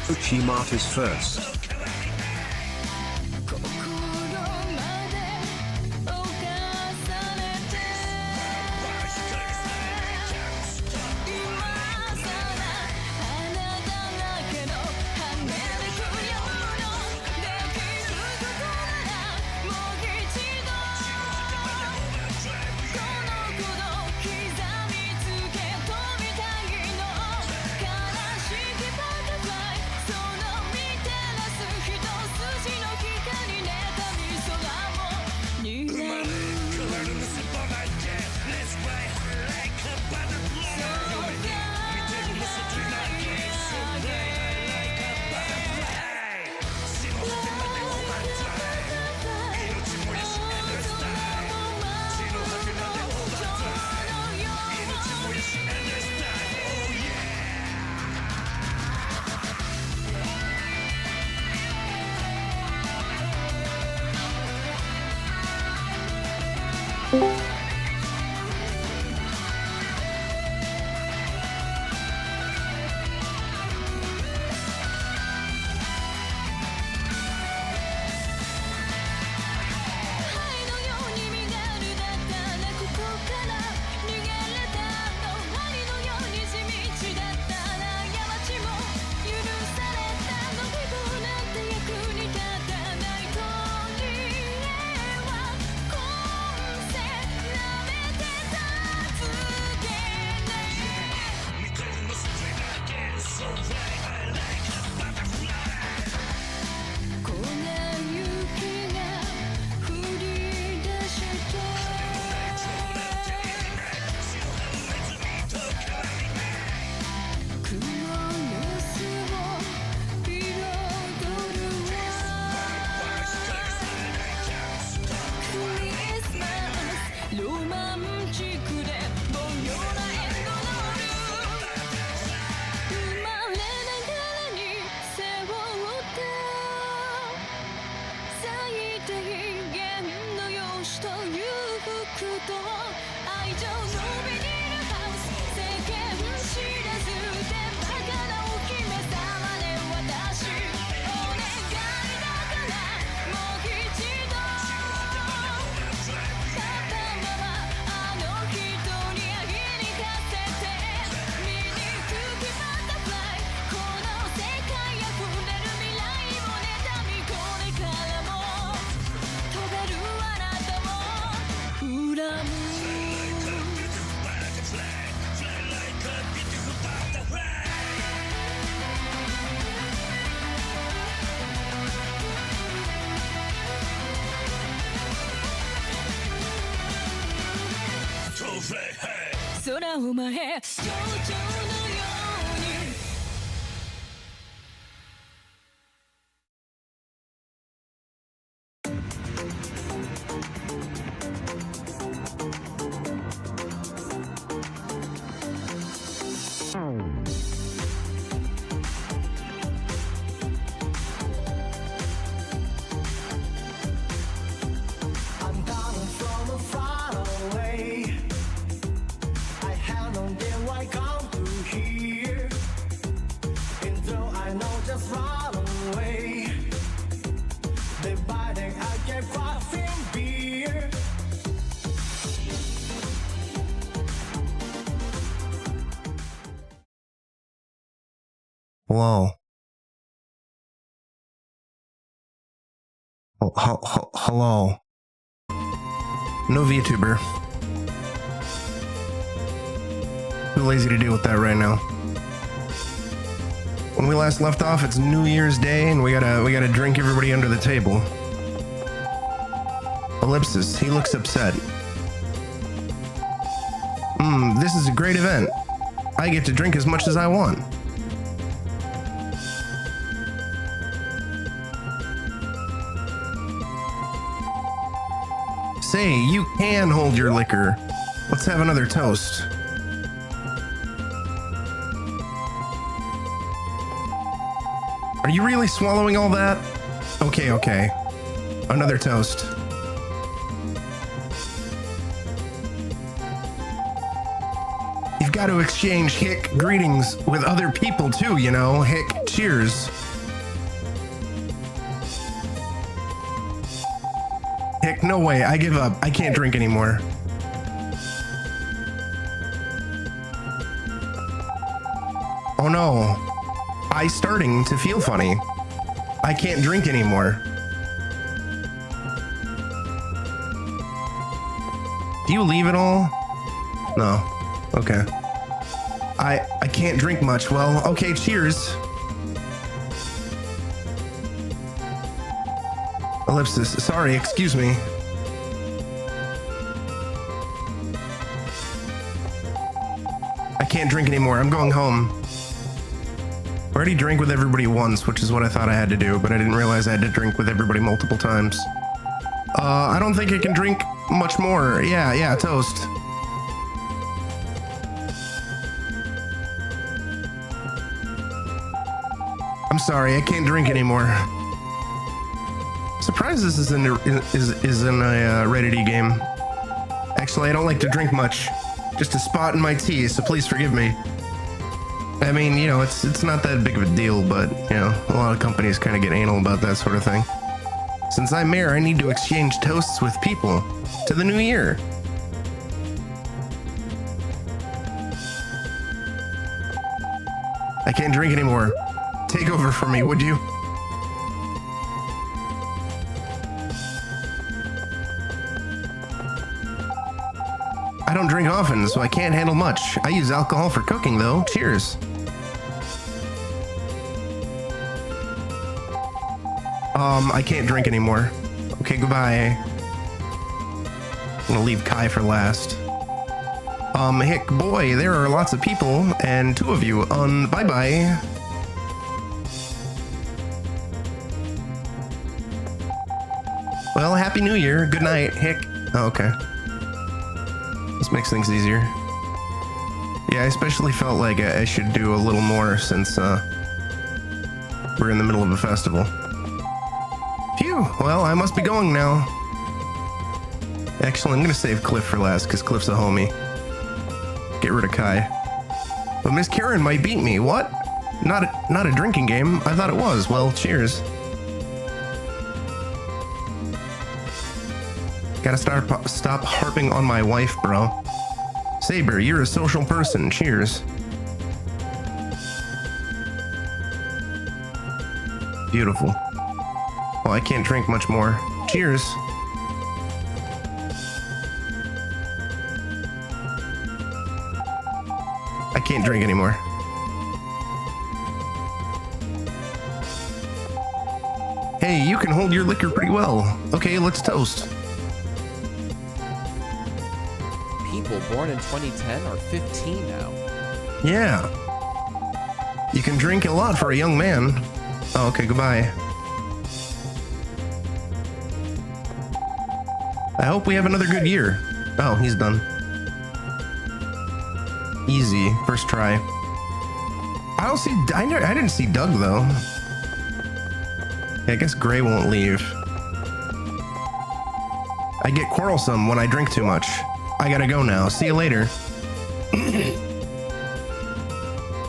Uchi Martyrs first. Hello. Hello. No VTuber. Too lazy to deal with that right now. When we last left off, it's New Year's Day, and we gotta drink everybody under the table. Ellipsis, he looks upset. This is a great event. I get to drink as much as I want. Say, you can hold your liquor. Let's have another toast. Are you really swallowing all that? Okay, okay. Another toast. You've got to exchange hick greetings with other people too, you know. Hick, cheers. Hick, no way, I give up. I can't drink anymore. Oh no. I'm starting to feel funny. I can't drink anymore. Do you leave it all? No. Okay. I can't drink much. Well, okay, cheers. Ellipsis. Sorry, excuse me. I can't drink anymore. I'm going home. I already drank with everybody once, which is what I thought I had to do, but I didn't realize I had to drink with everybody multiple times. I don't think I can drink much more. Yeah, toast. I'm sorry, I can't drink anymore. Surprised this is in a Reddit game. Actually, I don't like to drink much. Just a spot in my tea, so please forgive me. I mean, you know, it's not that big of a deal, but, you know, a lot of companies kind of get anal about that sort of thing. Since I'm mayor, I need to exchange toasts with people to the new year. I can't drink anymore. Take over for me, would you? I don't drink often, so I can't handle much. I use alcohol for cooking, though. Cheers. I can't drink anymore. Okay, goodbye. I'm gonna leave Kai for last. Hick, boy, there are lots of people, and two of you. Bye-bye. Well, Happy New Year. Good night, Hick. Oh, okay. This makes things easier. Yeah, I especially felt like I should do a little more since we're in the middle of a festival. Phew, well, I must be going now. Actually, I'm gonna save Cliff for last because Cliff's a homie. Get rid of Kai. But Miss Karen might beat me. What? Not a drinking game. I thought it was. Well, cheers. Gotta stop harping on my wife, bro. Saber, you're a social person. Cheers. Beautiful. Well, I can't drink much more. Cheers. I can't drink anymore. Hey, you can hold your liquor pretty well. Okay, let's toast. People born in 2010 are 15 now. Yeah. You can drink a lot for a young man. Oh, okay, goodbye. I hope we have another good year. Oh, he's done. Easy, first try. I didn't see Doug though. Yeah, I guess Gray won't leave. I get quarrelsome when I drink too much. I gotta go now. See you later.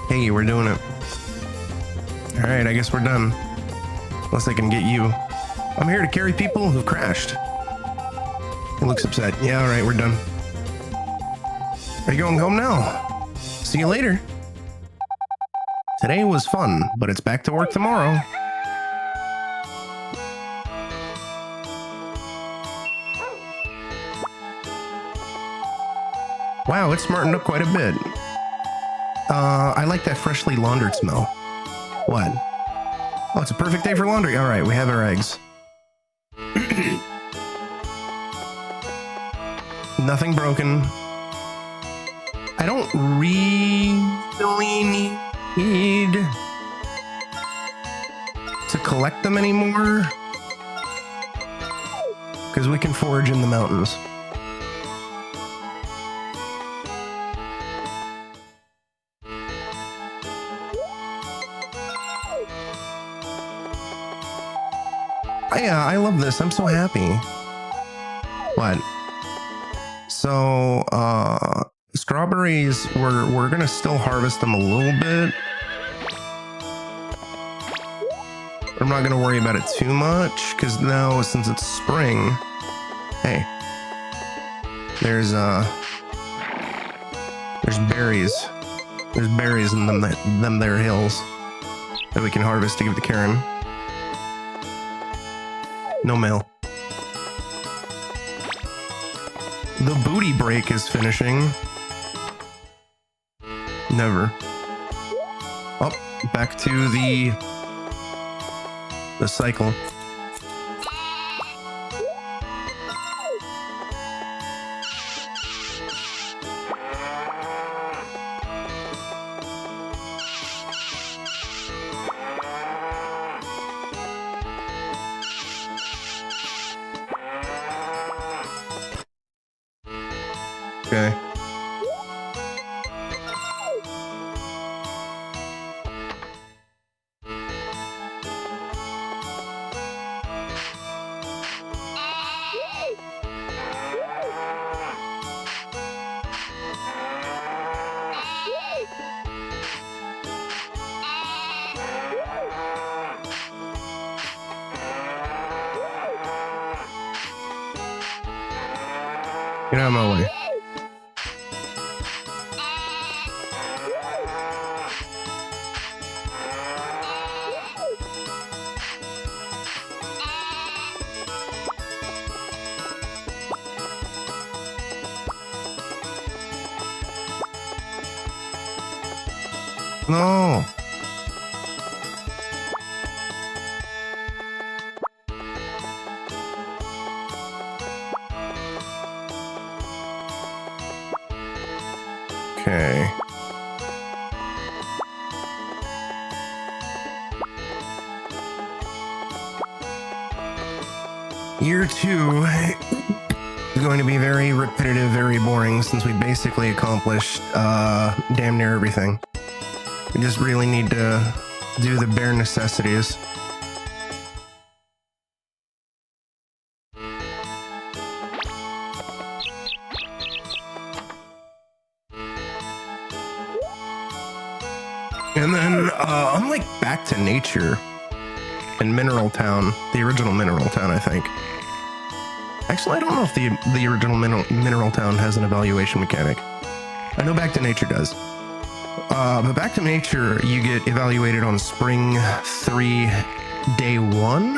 Hey, we're doing it. Alright, I guess we're done. Unless I can get you. I'm here to carry people who crashed. He looks upset. Yeah, alright, we're done. Are you going home now? See you later. Today was fun, but it's back to work tomorrow. Wow, it's smartened up quite a bit. I like that freshly laundered smell. What? Oh, it's a perfect day for laundry. All right, we have our eggs. Nothing broken. I don't really need to collect them anymore. because we can forage in the mountains. I love this. I'm so happy. What? So, strawberries, we're gonna still harvest them a little bit. I'm not gonna worry about it too much, because now, since it's spring, hey, there's berries. There's berries in them there hills that we can harvest to give to Karen. No mail. The booty break is finishing. Never. Oh, back to the cycle. Okay. Get out of my way. No. Okay. Year 2 is going to be very repetitive, very boring, since we basically accomplished damn near everything. We just really need to do the bare necessities. And then, unlike Back to Nature and Mineral Town, the original Mineral Town, I think. Actually, I don't know if the original Mineral Town has an evaluation mechanic. I know Back to Nature does. But Back to Nature, you get evaluated on Spring 3, Day 1,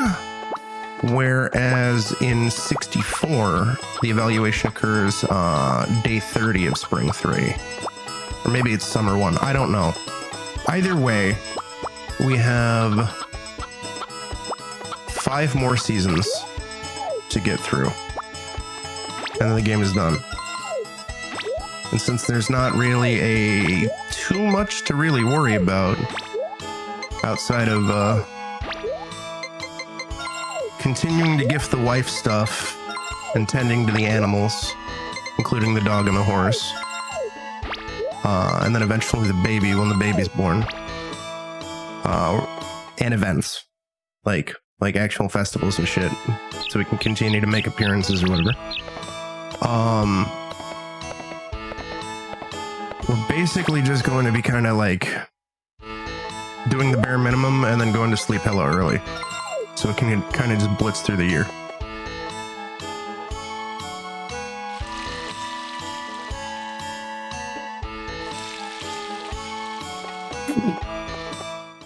whereas in 64, the evaluation occurs Day 30 of Spring 3. Or maybe it's Summer 1, I don't know. Either way, we have 5 more seasons to get through, and then the game is done. And since there's not really too much to really worry about outside of continuing to gift the wife stuff and tending to the animals, including the dog and the horse, and then eventually the baby when the baby's born, and events like actual festivals and shit, so we can continue to make appearances or whatever. We're basically just going to be kind of like doing the bare minimum and then going to sleep hella early, so we can kind of just blitz through the year.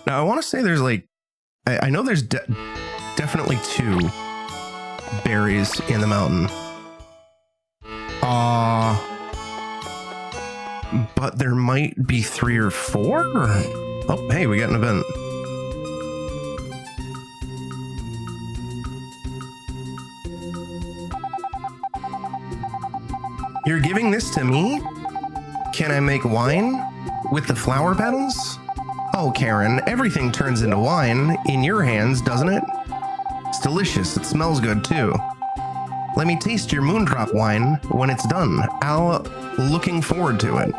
Now I want to say there's like, I know there's definitely 2 berries in the mountain. But there might be 3 or 4. Oh, hey, we got an event. You're giving this to me? Can I make wine with the flower petals? Oh, Karen, everything turns into wine in your hands, doesn't it? It's delicious. It smells good, too. Let me taste your moondrop wine when it's done. I'll looking forward to it.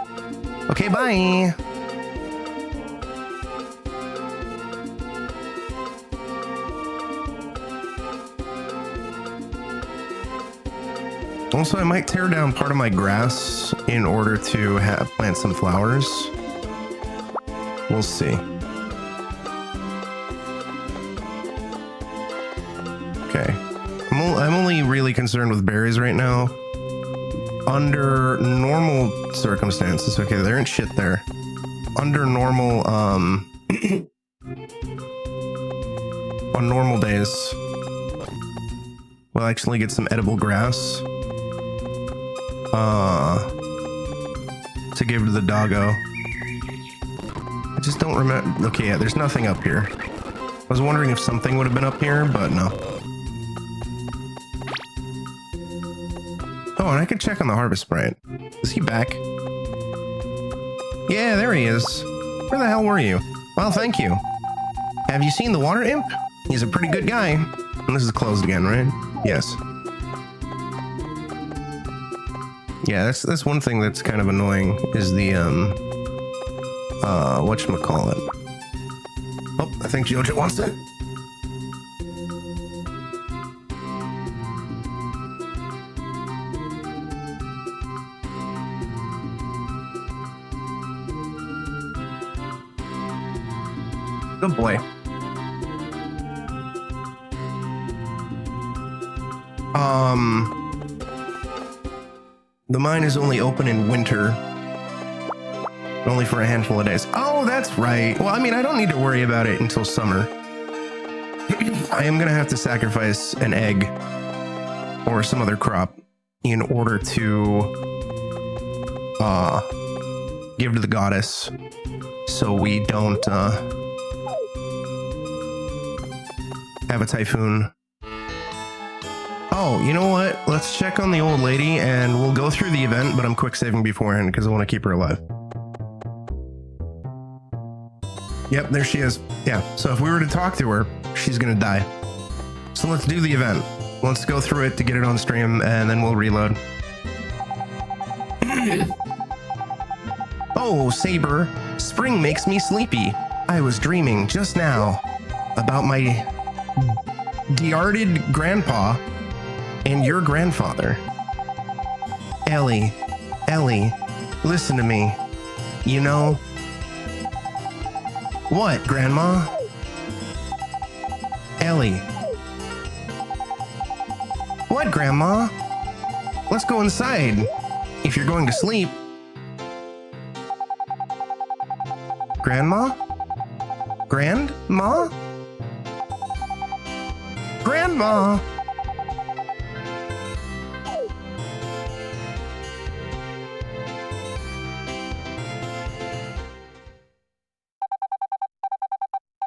Okay, bye. Also, I might tear down part of my grass in order to plant some flowers. We'll see. Okay. I'm only really concerned with berries right now. Under normal circumstances, okay, there ain't shit there. Under normal, on normal days, we'll actually get some edible grass. To give to the doggo. I just don't remember. Okay, yeah, there's nothing up here. I was wondering if something would have been up here, but no. Oh, and I could check on the harvest sprite. Is he back? Yeah, there he is. Where the hell were you? Well, thank you. Have you seen the water imp? He's a pretty good guy. And this is closed again, right? Yes. Yeah, that's one thing that's kind of annoying is the whatchamacallit. Oh, I think Jojo wants it. Good boy. The mine is only open in winter. Only for a handful of days. Oh, that's right. Well, I mean, I don't need to worry about it until summer. I am gonna have to sacrifice an egg or some other crop in order to give to the goddess so we don't have a typhoon. Oh, you know what? Let's check on the old lady and we'll go through the event, but I'm quick saving beforehand because I want to keep her alive. Yep, there she is. Yeah, so if we were to talk to her, she's gonna die. So let's do the event. Let's go through it to get it on stream and then we'll reload. Oh, Saber, spring makes me sleepy. I was dreaming just now about my dearded grandpa and your grandfather. Ellie, listen to me. You know... What, Grandma? Ellie. What, Grandma? Let's go inside. If you're going to sleep. Grandma? Grandma? Grandma!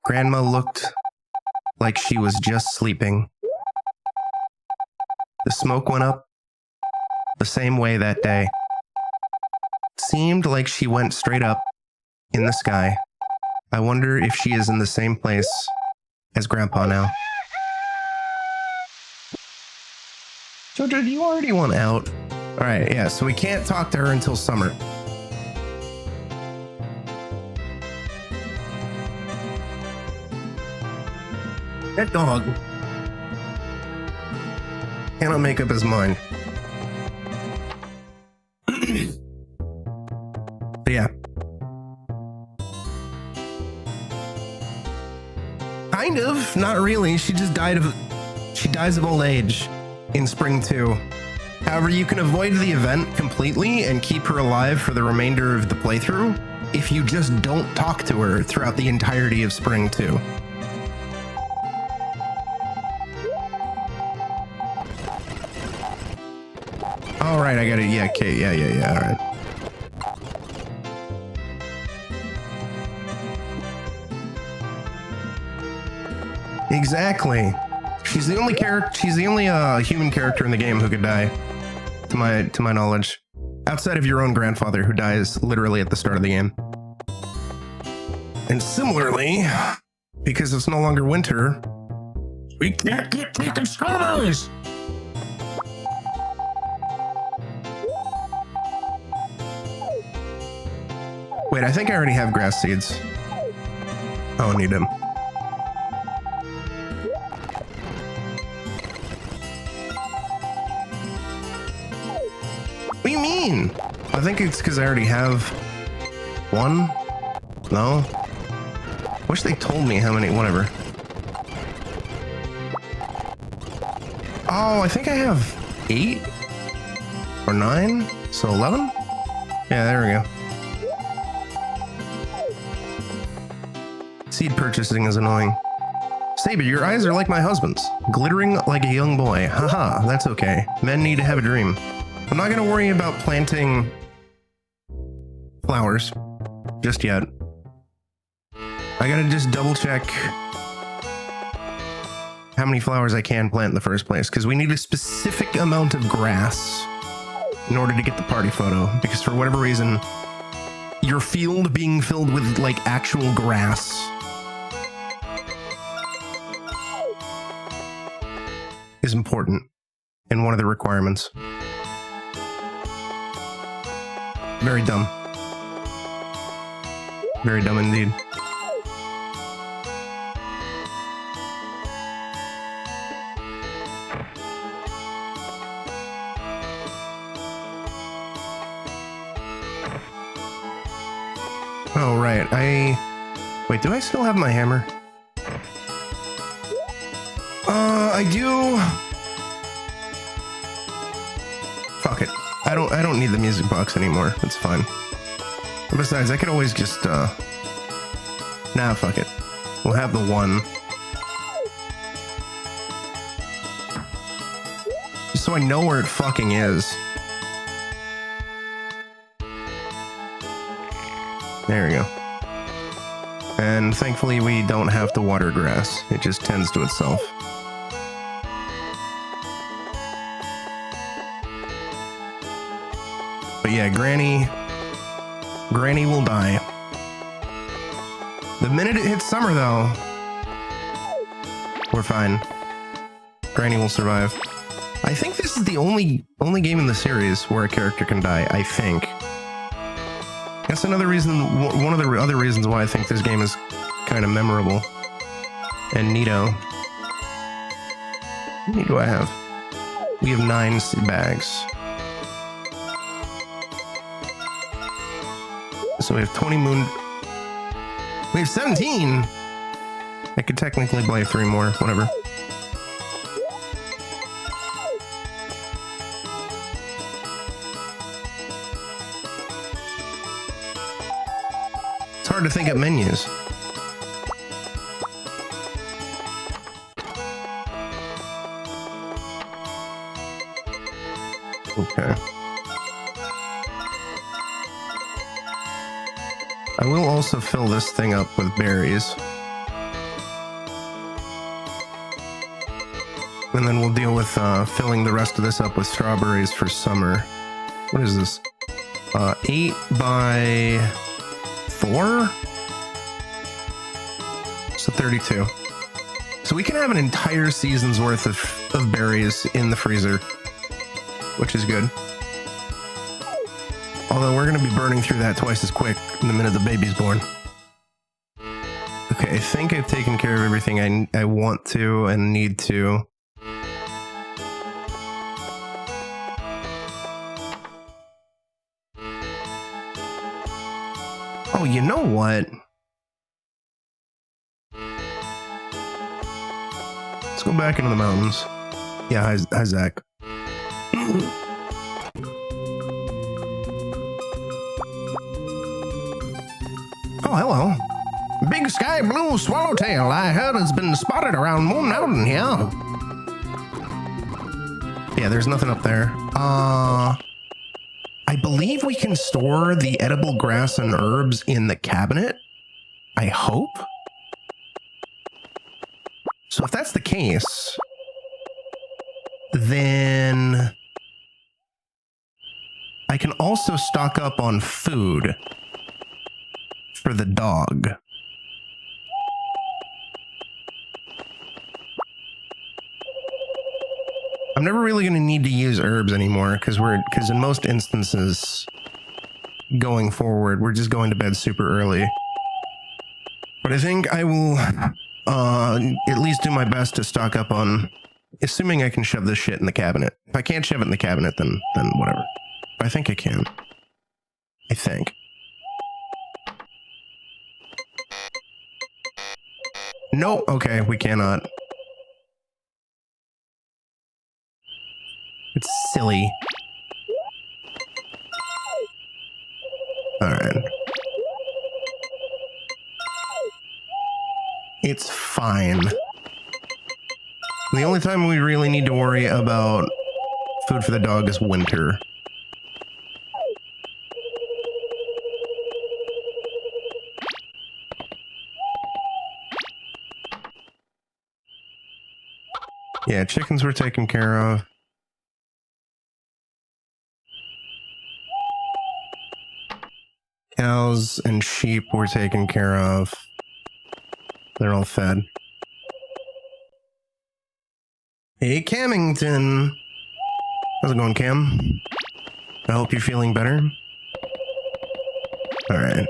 Grandma looked like she was just sleeping. The smoke went up the same way that day. Seemed like she went straight up in the sky. I wonder if she is in the same place as Grandpa now. Jojo, do you already want out? Alright, yeah, so we can't talk to her until summer. That dog cannot make up his mind. But yeah. Kind of, not really. She just dies of old age in spring 2. However, you can avoid the event completely and keep her alive for the remainder of the playthrough if you just don't talk to her throughout the entirety of spring 2. All right, I got it. Yeah, okay, yeah. All right. Exactly. She's the only character. She's the only human character in the game who could die, to my knowledge, outside of your own grandfather, who dies literally at the start of the game. And similarly, because it's no longer winter, we can't get taking strawberries. Wait, I think I already have grass seeds. I don't need them. What do you mean? I think it's because I already have one. No? Wish they told me how many, whatever. Oh, I think I have 8 or 9, so 11? Yeah, there we go. Seed purchasing is annoying. Saber, your eyes are like my husband's, glittering like a young boy. Haha, that's okay. Men need to have a dream. I'm not gonna worry about planting flowers just yet. I gotta just double check how many flowers I can plant in the first place, because we need a specific amount of grass in order to get the party photo, because for whatever reason, your field being filled with like actual grass is important and one of the requirements. Very dumb. Very dumb indeed. Oh, right. Wait, do I still have my hammer? I do. Fuck it. I don't need the music box anymore. It's fine. And besides, I could always just, nah, fuck it. We'll have the one. Just so I know where it fucking is. There we go. And thankfully we don't have to water grass. It just tends to itself. But yeah, Granny will die. The minute it hits summer though, we're fine. Granny will survive. I think this is the only game in the series where a character can die, I think. That's another reason, one of the other reasons why I think this game is kind of memorable and neato. How many do I have? We have 9 bags. So we have 20 moon. We have 17! I could technically play 3 more, whatever. It's hard to think up menus. Okay. I will also fill this thing up with berries. And then we'll deal with filling the rest of this up with strawberries for summer. What is this? 8 by 4? So 32. So we can have an entire season's worth of berries in the freezer, which is good. Although we're going to be burning through that twice as quick the minute the baby's born. Okay, I think I've taken care of everything I want to and need to. Oh, you know what? Let's go back into the mountains. Yeah, hi Zach. Oh, hello. Big sky blue swallowtail, I heard has been spotted around Moon Mountain here. Yeah, there's nothing up there. I believe we can store the edible grass and herbs in the cabinet. I hope. So if that's the case, then I can also stock up on food for the dog. I'm never really going to need to use herbs anymore because in most instances going forward. We're just going to bed super early. But I think I will at least do my best to stock up on, assuming I can shove this shit in the cabinet. If I can't shove it in the cabinet, then whatever. But I think I can. I think. No, okay, we cannot. It's silly. Alright. It's fine. The only time we really need to worry about food for the dog is winter. Yeah, chickens were taken care of. Cows and sheep were taken care of. They're all fed. Hey, Camington. How's it going, Cam? I hope you're feeling better. Alright.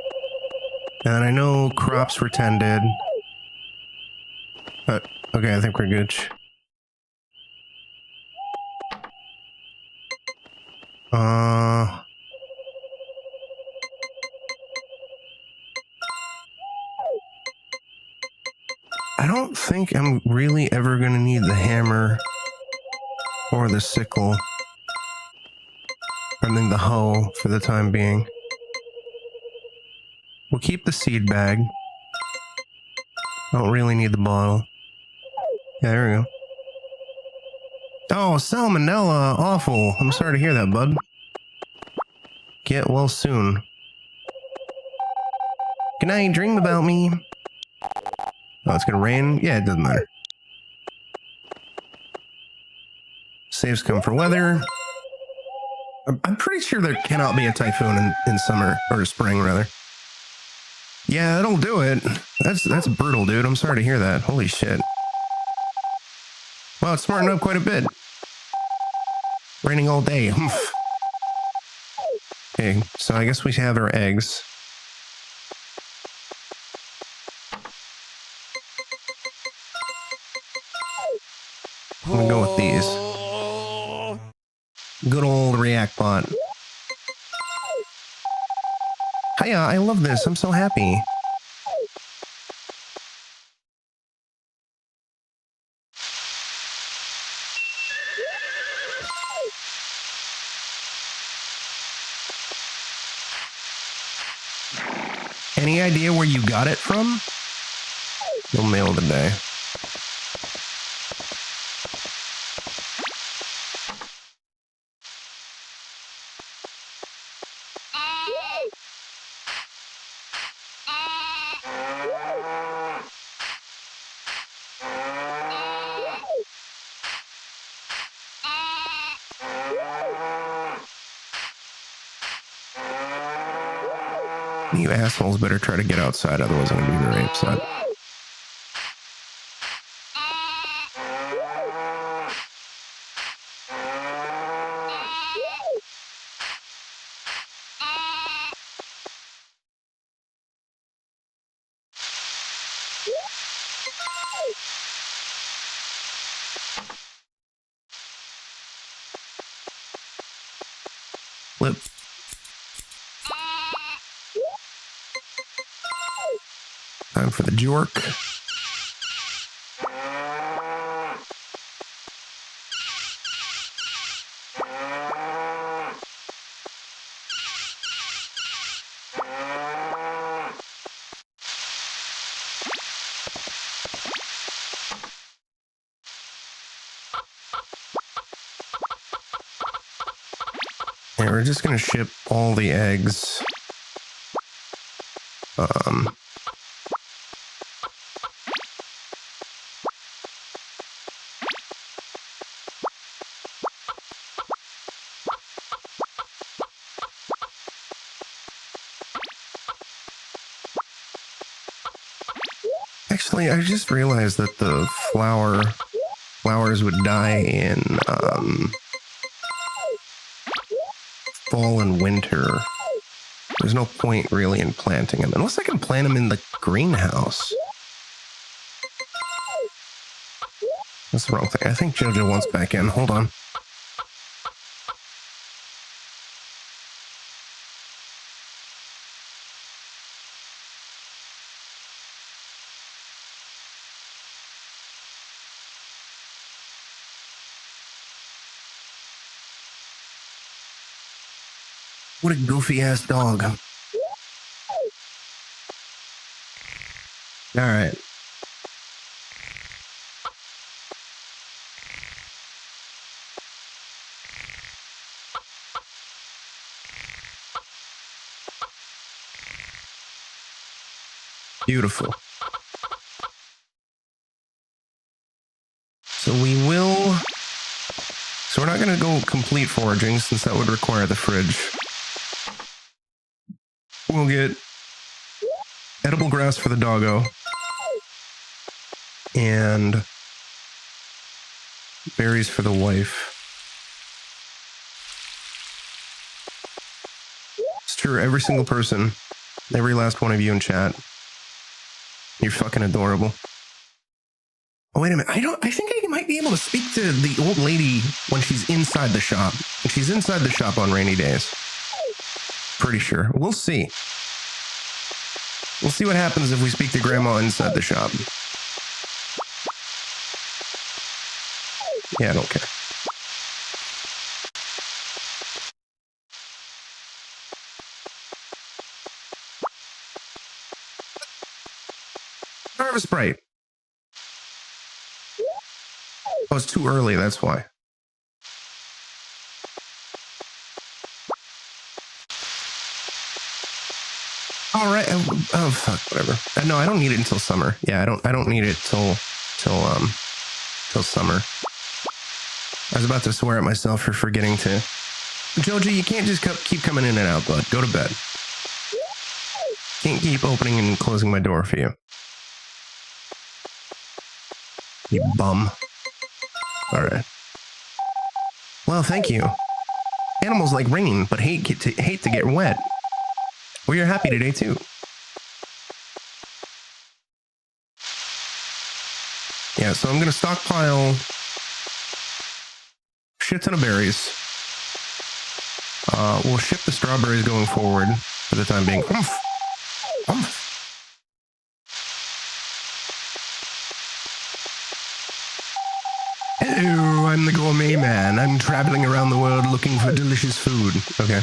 And I know crops were tended. But, okay, I think we're good. I don't think I'm really ever going to need the hammer or the sickle. I mean the hoe for the time being. We'll keep the seed bag. Don't really need the bottle. Yeah, there we go. Oh, salmonella. Awful. I'm sorry to hear that, bud. Get well soon. Good night. Dream about me. Oh, it's gonna rain? Yeah, it doesn't matter. Saves come for weather. I'm pretty sure there cannot be a typhoon in summer, or spring, rather. Yeah, it'll do it. That's brutal, dude. I'm sorry to hear that. Holy shit. Wow, it's smartened up quite a bit. Raining all day. Okay, so I guess we have our eggs. I'm gonna go with these. Good old React bot. Hiya, I love this. I'm so happy. Any idea where you got it from? You'll mail today. You assholes better try to get outside, otherwise I'm gonna be very upset. Flip. Time for the jork. And we're just gonna ship all the eggs. Actually, I just realized that the flowers would die in fall and winter. There's no point really in planting them. Unless I can plant them in the greenhouse. That's the wrong thing. I think Jojo wants back in. Hold on. What a goofy ass dog. All right. Beautiful. So we will... So we're not going to go complete foraging since that would require the fridge. We'll get edible grass for the doggo. And berries for the wife. It's true, every single person, every last one of you in chat. You're fucking adorable. Oh, wait a minute. I think I might be able to speak to the old lady when she's inside the shop. When she's inside the shop on rainy days. Pretty sure. We'll see. We'll see what happens if we speak to Grandma inside the shop. Yeah, I don't care. Harvest Sprite. Oh, it's too early, that's why. All right. Oh fuck, whatever. No, I don't need it until summer. Yeah, I don't need it till summer. I was about to swear at myself for forgetting to. Jojo, you can't just keep coming in and out, bud. Go to bed. Can't keep opening and closing my door for you. You bum. All right. Well, thank you. Animals like rain, but hate to get wet. Well, you're happy today, too. Yeah, so I'm going to stockpile shit ton of berries. We'll ship the strawberries going forward for the time being. Hello, I'm the gourmet man. I'm traveling around the world looking for delicious food. Okay.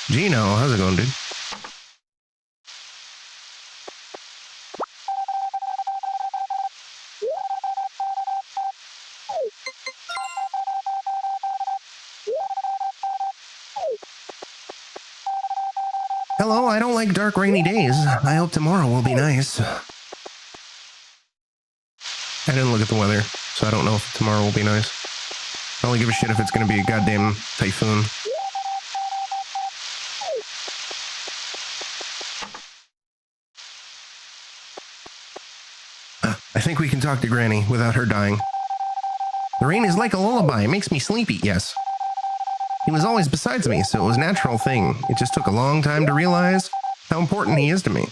Gino, how's it going, dude? Hello, I don't like dark rainy days. I hope tomorrow will be nice. I didn't look at the weather, so I don't know if tomorrow will be nice. I only give a shit if it's gonna be a goddamn typhoon. I think we can talk to Granny without her dying. The rain is like a lullaby. It makes me sleepy, yes. He was always besides me, so it was a natural thing. It just took a long time to realize how important he is to me.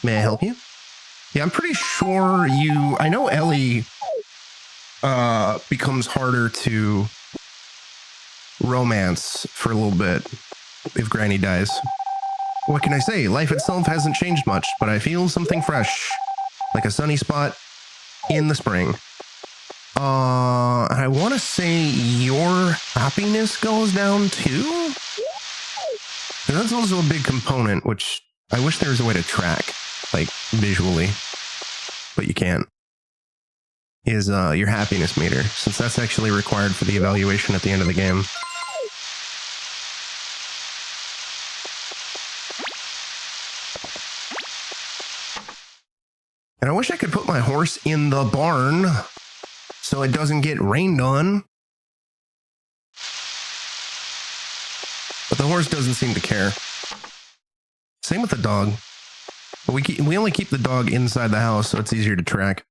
May I help you? Yeah, I'm pretty sure you... I know Ellie becomes harder to romance for a little bit if Granny dies. What can I say? Life itself hasn't changed much, but I feel something fresh. Like a sunny spot in the spring. I want to say your happiness goes down too? And that's also a big component, which I wish there was a way to track, like, visually. But you can't. Is your happiness meter, since that's actually required for the evaluation at the end of the game. And I wish I could put my horse in the barn so it doesn't get rained on. But the horse doesn't seem to care. Same with the dog. But we only keep the dog inside the house so it's easier to track.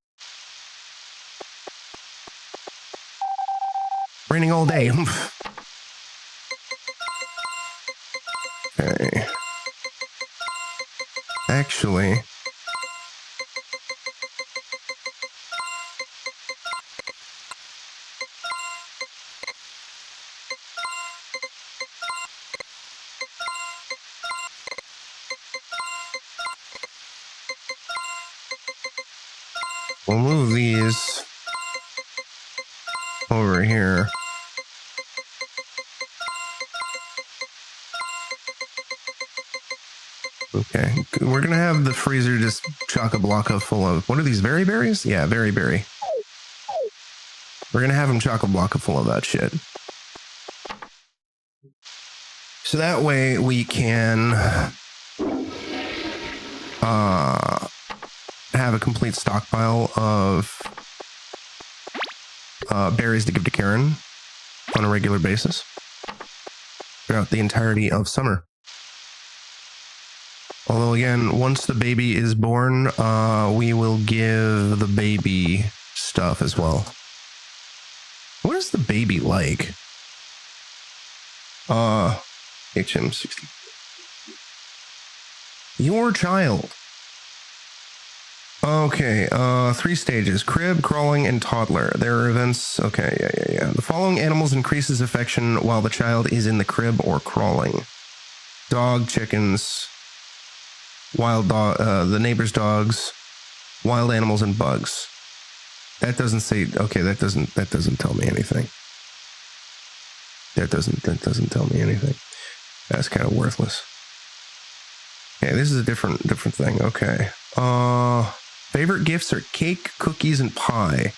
Raining all day. Okay. Actually, we'll move these over here. Okay, we're gonna have the freezer just chock-a-block full of, what are these, berry berries? Yeah, berry berry. We're gonna have them chock-a-block full of that shit. So that way we can have a complete stockpile of berries to give to Karen on a regular basis throughout the entirety of summer. Although again, once the baby is born, we will give the baby stuff as well. What is the baby like? HM64. Your child. Okay, 3 stages: crib, crawling, and toddler. There are events. Okay, yeah. The following animals increases affection while the child is in the crib or crawling: dog, chickens, wild dog, the neighbor's dogs, wild animals, and bugs. That doesn't say. Okay, that doesn't tell me anything. That doesn't tell me anything. That's kind of worthless. Okay, this is a different thing. Okay. Favorite gifts are cake, cookies, and pie.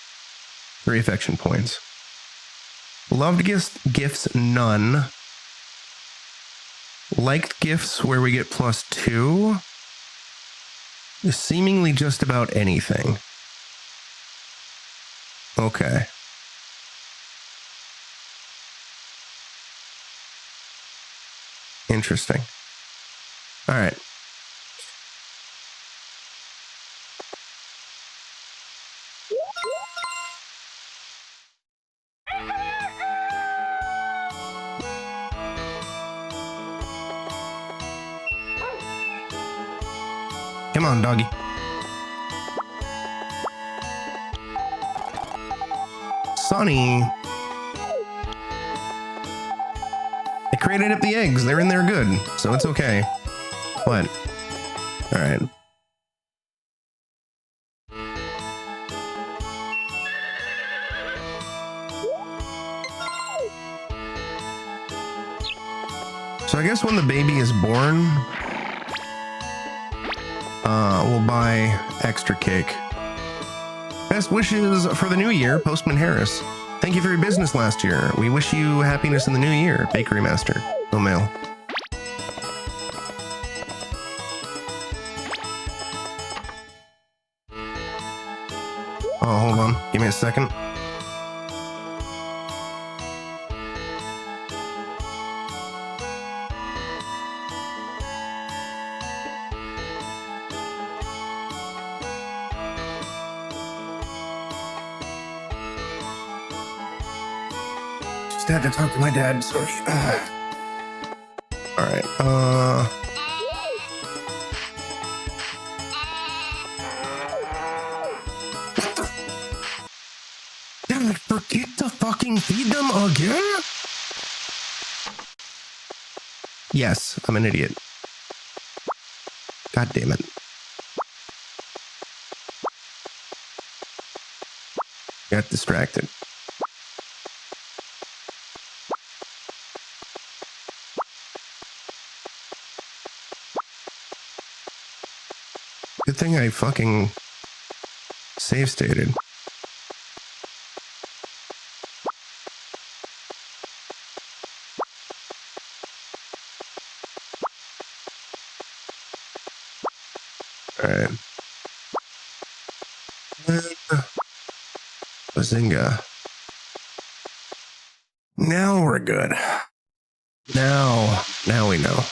3 affection points. Loved gifts none. Liked gifts where we get +2. Seemingly just about anything. Okay. Interesting. All right. Come on, doggy. Sonny. I created up the eggs. They're in there good, so it's okay. What? All right. So I guess when the baby is born, we'll buy extra cake. Best wishes for the new year, Postman Harris. Thank you for your business last year. We wish you happiness in the new year, Bakery Master. No mail. Oh, hold on. Give me a second. Just had to talk to my dad, sorry. All right. Did I forget to fucking feed them again? Yes, I'm an idiot. God damn it. Got distracted. Good thing I fucking save stated. Alright. Bazinga. Now we're good. Now we know.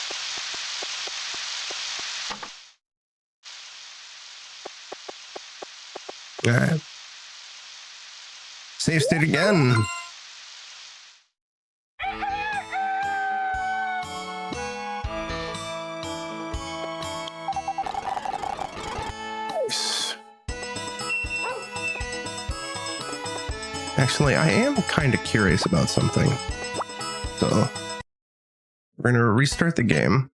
Alright. Save state again. Actually, I am kind of curious about something. So we're gonna restart the game.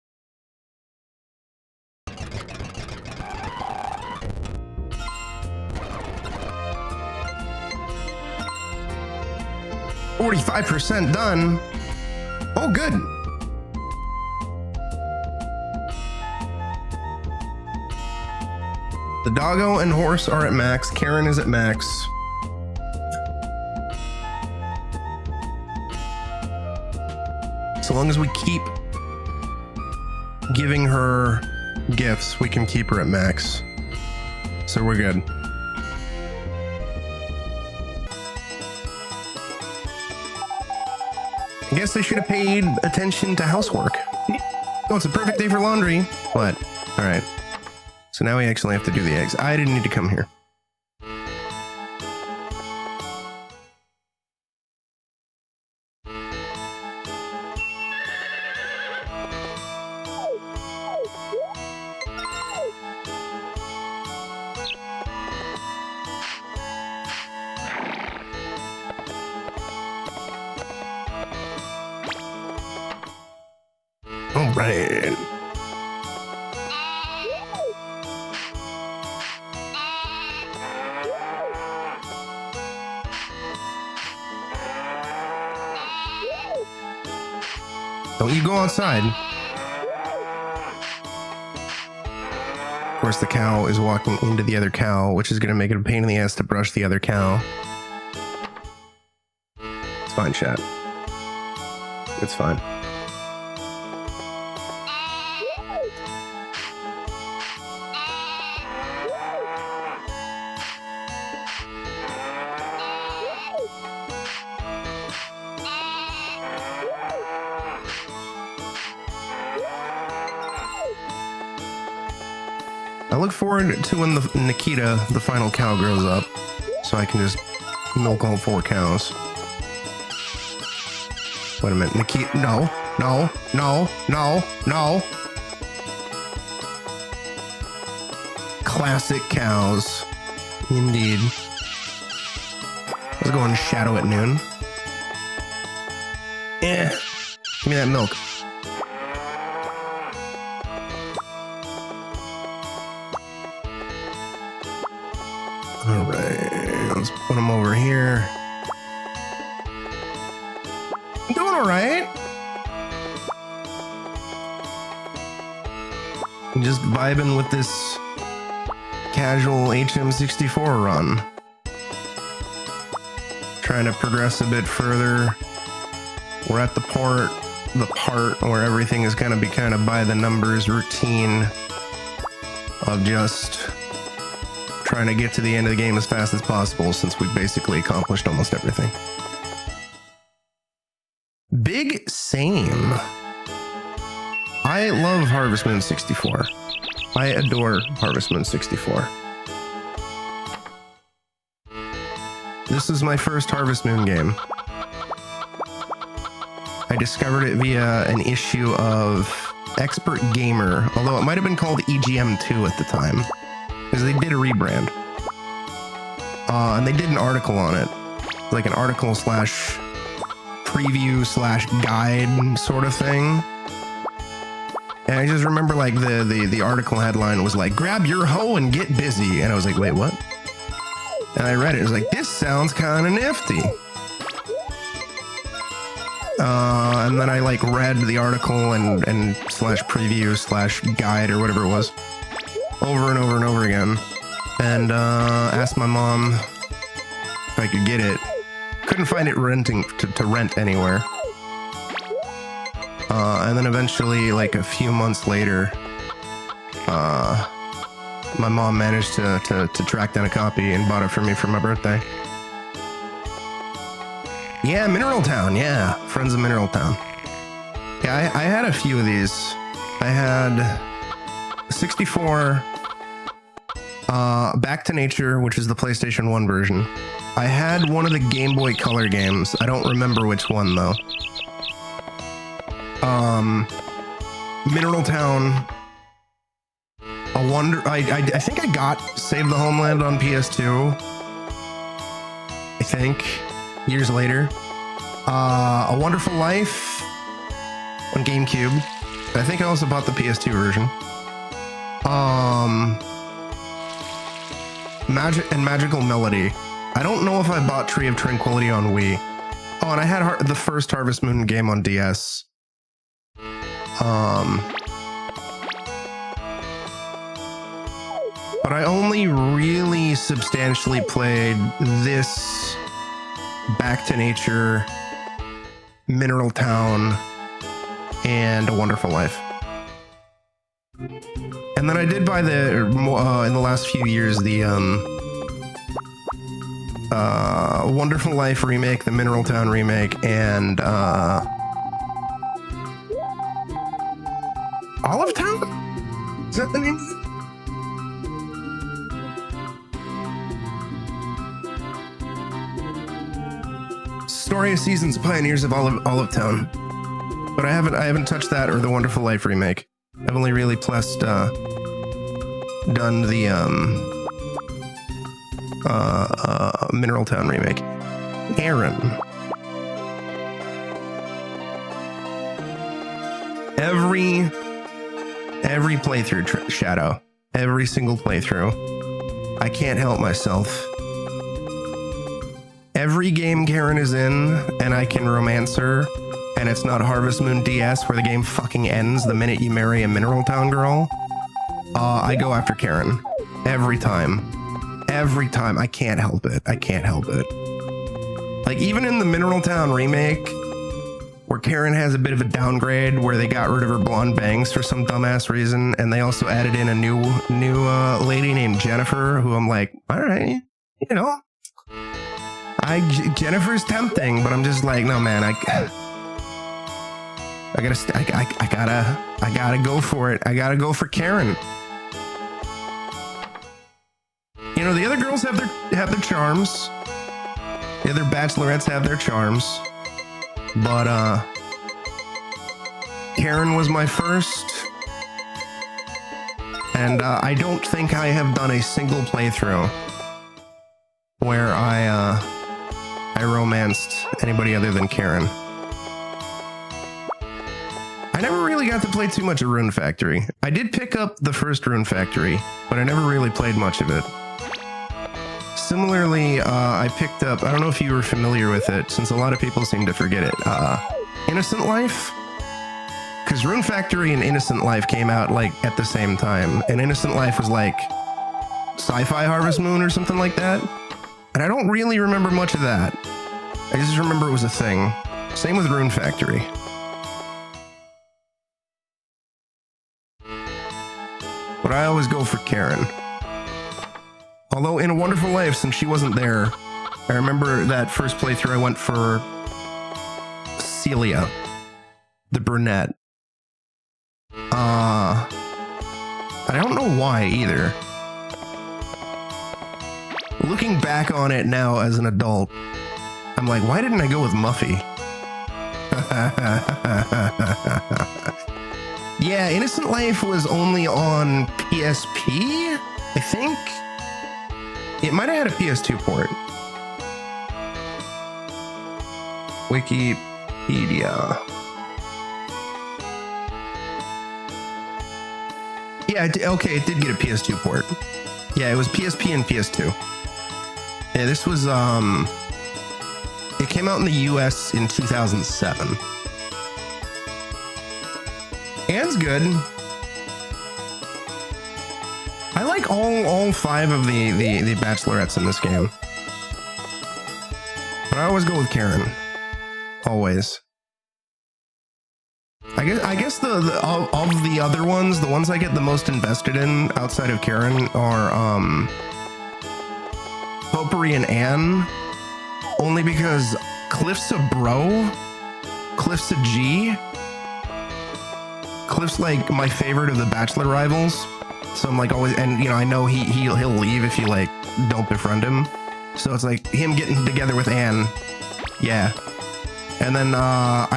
%45 done. Oh, good. The doggo and horse are at max. Karen is at max. So long as we keep giving her gifts, we can keep her at max. So we're good. I guess they should have paid attention to housework. Oh, it's a perfect day for laundry. What? All right. So now we actually have to do the eggs. I didn't need to come here. All right. Don't you go outside. Of course, the cow is walking into the other cow, which is going to make it a pain in the ass to brush the other cow. It's fine, chat. It's fine. I look forward to when Nikita, the final cow, grows up, so I can just milk all 4 cows. Wait a minute, Nikita, no. Classic cows, indeed. Let's go on shadow at noon. Give me that milk. All right, let's put them over here. I'm doing all right. I'm just vibing with this casual HM64 run. Trying to progress a bit further. We're at the part where everything is gonna be kind of by the numbers routine of just trying to get to the end of the game as fast as possible, since we've basically accomplished almost everything. Big same. I love Harvest Moon 64. I adore Harvest Moon 64. This is my first Harvest Moon game. I discovered it via an issue of Expert Gamer, although it might have been called EGM2 at the time, because they did a rebrand. And they did an article on it, like an article slash preview slash guide sort of thing. And I just remember like the article headline was like, "Grab your hoe and get busy." And I was like, wait, what? And I read it. It was like, this sounds kind of nifty. And then I like read the article and slash preview slash guide or whatever it was over and over and over again. And asked my mom if I could get it. Couldn't find it to rent anywhere. And then eventually, like a few months later, my mom managed to track down a copy and bought it for me for my birthday. Yeah, Mineral Town. Yeah, Friends of Mineral Town. Yeah, I had a few of these. I had 64, Back to Nature, which is the PlayStation 1 version. I had one of the Game Boy Color games. I don't remember which one though. Mineral Town. I think I got Save the Homeland on PS2. I think. years later. A Wonderful Life on GameCube. I think I also bought the PS2 version. Magical Melody. I don't know if I bought Tree of Tranquility on Wii. Oh, and I had the first Harvest Moon game on DS. But I only really substantially played this, Back to Nature, Mineral Town, and A Wonderful Life. And then I did buy the in the last few years the Wonderful Life remake, the Mineral Town remake, and Olive Town? Is that the name? Story of Seasons, Pioneers of Olive Town. But I haven't touched that or the Wonderful Life remake. I've only really done the Mineral Town remake. Aaron. Every playthrough, Shadow. Every single playthrough. I can't help myself. Every game Karen is in, and I can romance her, and it's not Harvest Moon DS where the game fucking ends the minute you marry a Mineral Town girl. I go after Karen. Every time. Every time. I can't help it. I can't help it. Like, even in the Mineral Town remake, where Karen has a bit of a downgrade, where they got rid of her blonde bangs for some dumbass reason, and they also added in a new lady named Jennifer, who I'm like, all right, you know, Jennifer's tempting, but I'm just like, no, man, I gotta go for it. I gotta go for Karen. You know, the other girls have their charms. The other bachelorettes have their charms. But Karen was my first. And I don't think I have done a single playthrough where I romanced anybody other than Karen. I never really got to play too much of Rune Factory. I did pick up the first Rune Factory, but I never really played much of it. Similarly, I picked up, I don't know if you were familiar with it, since a lot of people seem to forget it, Innocent Life? Because Rune Factory and Innocent Life came out, like, at the same time, and Innocent Life was, like, Sci-Fi Harvest Moon or something like that. And I don't really remember much of that. I just remember it was a thing. Same with Rune Factory. But I always go for Karen. Although in A Wonderful Life, since she wasn't there, I remember that first playthrough I went for Celia, the brunette. I don't know why either. Looking back on it now as an adult, I'm like, why didn't I go with Muffy? Yeah, Innocent Life was only on PSP, I think. It might have had a PS2 port. Wikipedia. Yeah, okay, it did get a PS2 port. Yeah, it was PSP and PS2. Yeah, this was, it came out in the US in 2007. Anne's good. I like all five of the bachelorettes in this game. But I always go with Karen. Always. I guess of the other ones, the ones I get the most invested in outside of Karen are Potpourri and Anne. Only because Cliff's a bro. Cliff's a G. Cliff's like my favorite of the bachelor rivals. So I'm like always, and you know, I know he'll leave if you like don't befriend him. So it's like him getting together with Anne. Yeah. And then I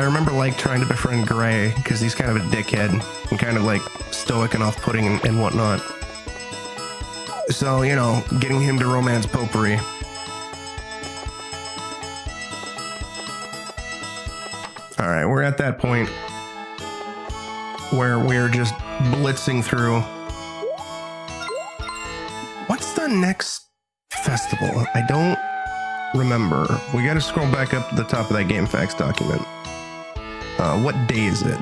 remember like trying to befriend Gray because he's kind of a dickhead and kind of like stoic and off-putting and whatnot. So, you know, getting him to romance Potpourri. All right, we're at that point where we're just blitzing through. What's the next festival? I don't remember. We got to scroll back up to the top of that game facts document. What day is it?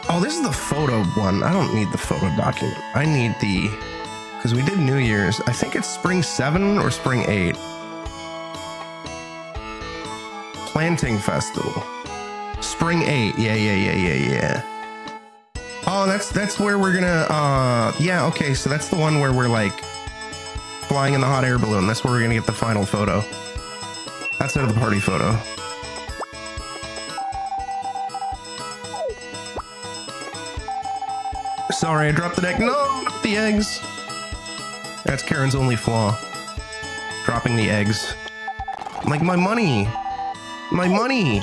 Oh, this is the photo one. I don't need the photo document. I need the, because we did New Year's. I think it's spring 7 or spring 8. Planting festival. Spring 8. Yeah. Oh, that's where we're gonna, yeah, okay, so that's the one where we're like flying in the hot air balloon. That's where we're gonna get the final photo. That's out of the party photo. Sorry, I dropped the egg. No, not the eggs. That's Karen's only flaw. Dropping the eggs. Like, my money. My money.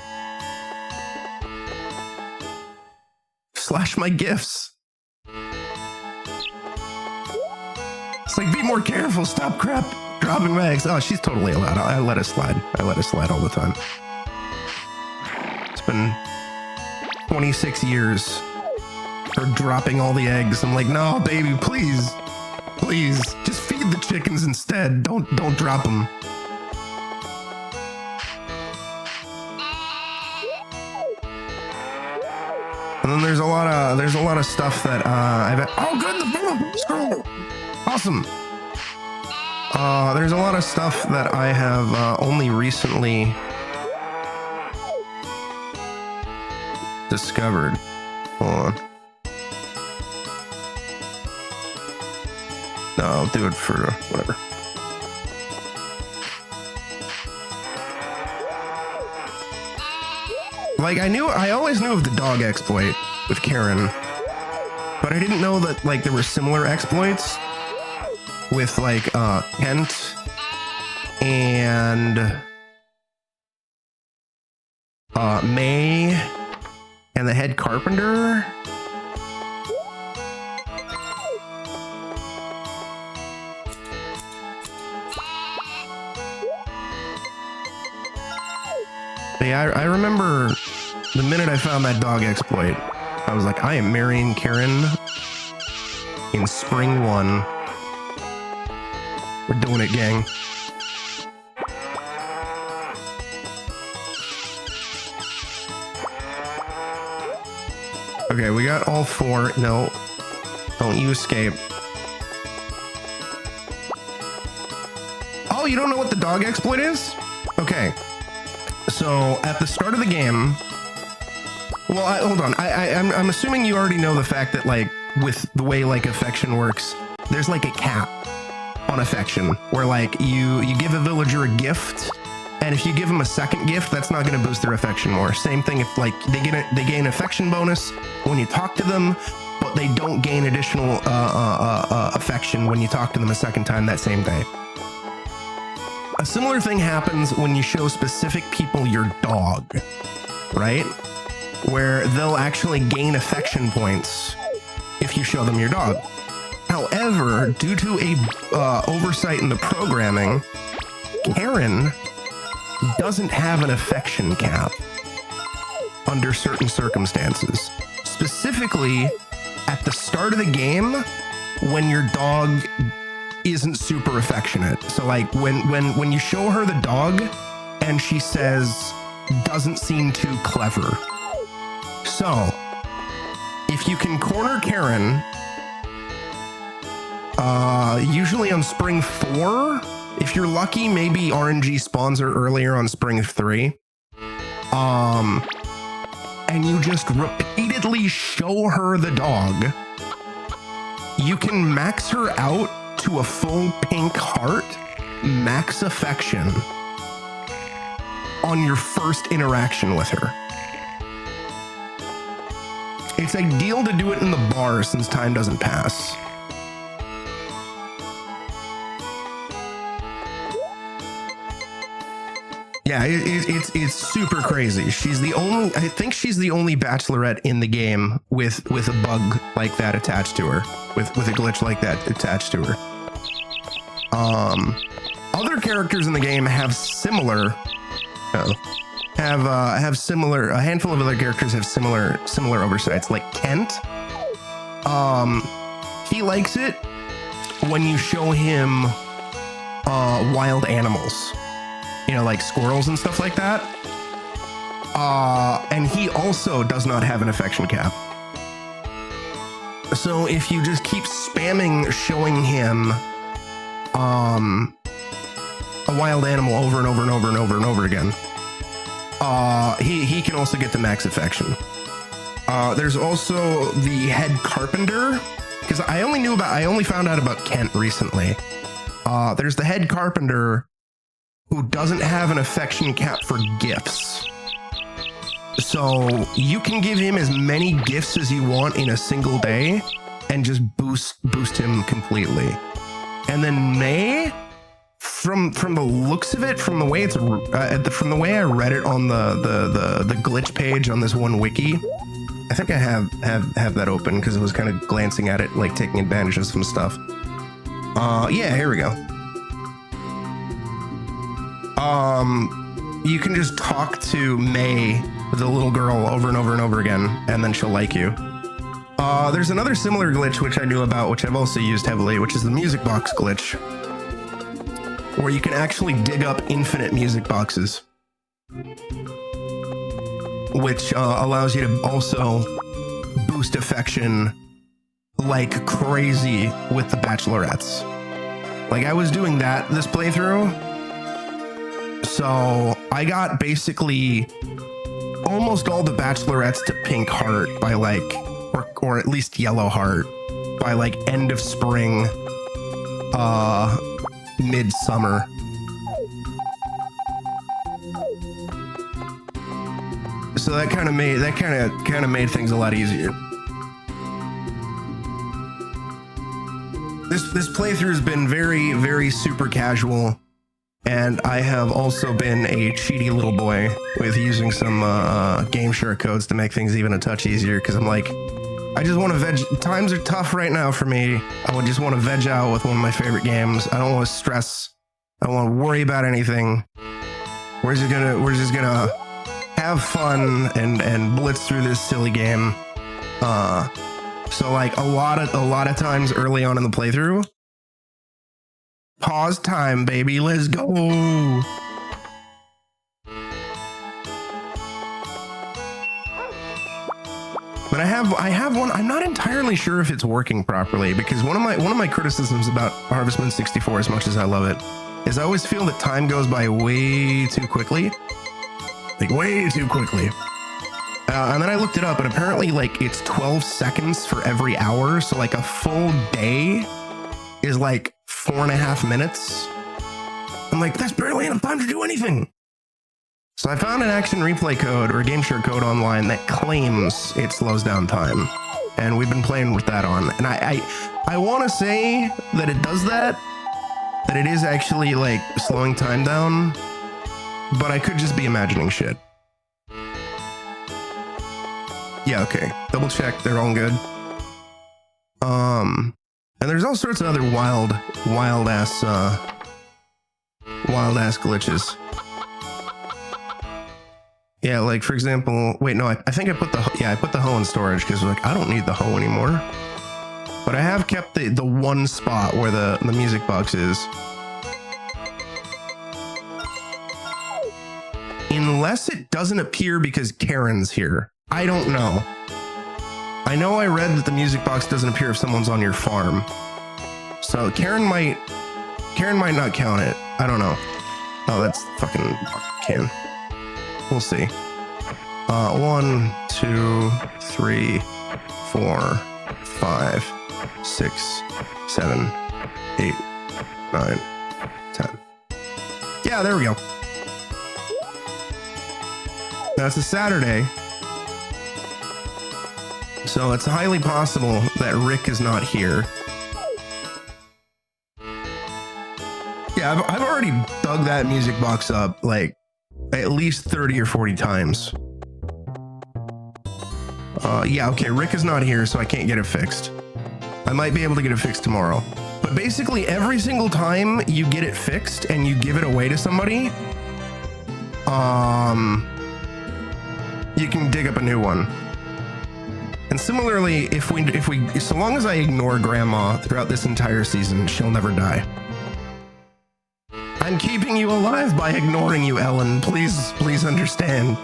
Slash my gifts. It's like, be more careful. Stop dropping my eggs. Oh, she's totally allowed. I let it slide. I let it slide all the time. It's been 26 years. Her dropping all the eggs. I'm like, no, baby, please, just feed the chickens instead. Don't drop them. And then there's a lot of stuff that I've. Oh, good, the scroll. Awesome. There's a lot of stuff that I have only recently discovered. Hold on. No, I'll do it for whatever. Like, I always knew of the dog exploit with Karen, but I didn't know that, like, there were similar exploits with, like, Kent and May and the head carpenter. Yeah, I remember the minute I found that dog exploit, I was like, I am marrying Karen in spring 1. We're doing it, gang. Okay, we got all 4. No, don't you escape. Oh, you don't know what the dog exploit is? Okay. So at the start of the game, well, hold on. I'm assuming you already know the fact that, like, with the way, like, affection works, there's like a cap on affection where, like, you give a villager a gift, and if you give them a second gift, that's not going to boost their affection more. Same thing if, like, they gain affection bonus when you talk to them, but they don't gain additional affection when you talk to them a second time that same day. A similar thing happens when you show specific people your dog, right? Where they'll actually gain affection points if you show them your dog. However, due to a oversight in the programming, Karen doesn't have an affection cap under certain circumstances. Specifically, at the start of the game, when your dog isn't super affectionate. So, like, when you show her the dog and she says, doesn't seem too clever. So, if you can corner Karen, usually on spring 4, if you're lucky, maybe RNG spawns her earlier on spring 3. And you just repeatedly show her the dog, you can max her out to a full pink heart, max affection on your first interaction with her. It's ideal to do it in the bar since time doesn't pass. Yeah, it's super crazy. She's the only, I think she's the only bachelorette in the game with a bug like that attached to her, with a glitch like that attached to her. Other characters in the game have similar have similar. A handful of other characters have similar oversights. Like Kent, he likes it when you show him wild animals, you know, like squirrels and stuff like that. And he also does not have an affection cap. So if you just keep spamming showing him a wild animal over and over and over and over and over again, he can also get the max affection. There's also the head carpenter, because I only found out about Kent recently. There's the head carpenter who doesn't have an affection cap for gifts. So you can give him as many gifts as you want in a single day and just boost him completely. And then May, from the looks of it, from the way from the way I read it on the glitch page on this one wiki, I think I have that open because I was kind of glancing at it, like taking advantage of some stuff. Yeah, here we go. You can just talk to May, the little girl, over and over and over again, and then she'll like you. There's another similar glitch which I knew about, which I've also used heavily, which is the music box glitch, where you can actually dig up infinite music boxes, which allows you to also boost affection like crazy with the bachelorettes. Like, I was doing that this playthrough, so I got basically almost all the bachelorettes to pink heart by like, or at least yellow heart by like end of spring, midsummer. So that kind of made things a lot easier. This playthrough has been very, very super casual, and I have also been a cheaty little boy with using some game share codes to make things even a touch easier, because I'm like, I just want to veg. Times are tough right now for me. I would just want to veg out with one of my favorite games. I don't want to stress. I don't want to worry about anything. We're just gonna have fun and blitz through this silly game. So like a lot of times early on in the playthrough, pause time, baby, let's go. But I have one. I'm not entirely sure if it's working properly, because one of my criticisms about Harvestman 64, as much as I love it, is I always feel that time goes by way too quickly. Like way too quickly. And then I looked it up, and apparently like it's 12 seconds for every hour. So like a full day is like 4.5 minutes. I'm like, that's barely enough time to do anything. So I found an action replay code or a game share code online that claims it slows down time. And we've been playing with that on. And I want to say that it does that it is actually like slowing time down, but I could just be imagining shit. Yeah, okay. Double check, they're all good. And there's all sorts of other wild ass glitches. Yeah, like for example, wait, no, I think I put the hoe in storage because like I don't need the hoe anymore. But I have kept the one spot where the music box is. Unless it doesn't appear because Karen's here. I don't know. I know I read that the music box doesn't appear if someone's on your farm. So Karen might not count it. I don't know. Oh, that's fucking Karen. We'll see. 1, 2, 3, 4, 5, 6, 7, 8, 9, 10. Yeah, there we go. That's a Saturday. So it's highly possible that Rick is not here. Yeah, I've already dug that music box up like at least 30 or 40 times. Yeah, okay, Rick is not here, so I can't get it fixed. I might be able to get it fixed tomorrow. But basically every single time you get it fixed and you give it away to somebody, you can dig up a new one. And similarly, if we, so long as I ignore Grandma throughout this entire season, she'll never die. I'm keeping you alive by ignoring you, Ellen. Please understand.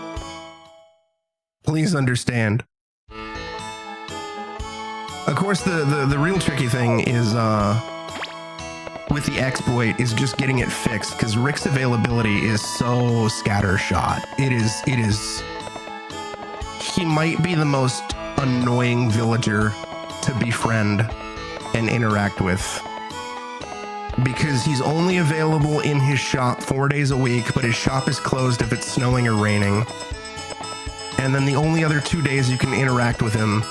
Please understand. Of course, the real tricky thing is, with the exploit is just getting it fixed, because Rick's availability is so scattershot. It is, he might be the most annoying villager to befriend and interact with, because he's only available in his shop 4 days a week, but his shop is closed if it's snowing or raining. And then the only other 2 days you can interact with him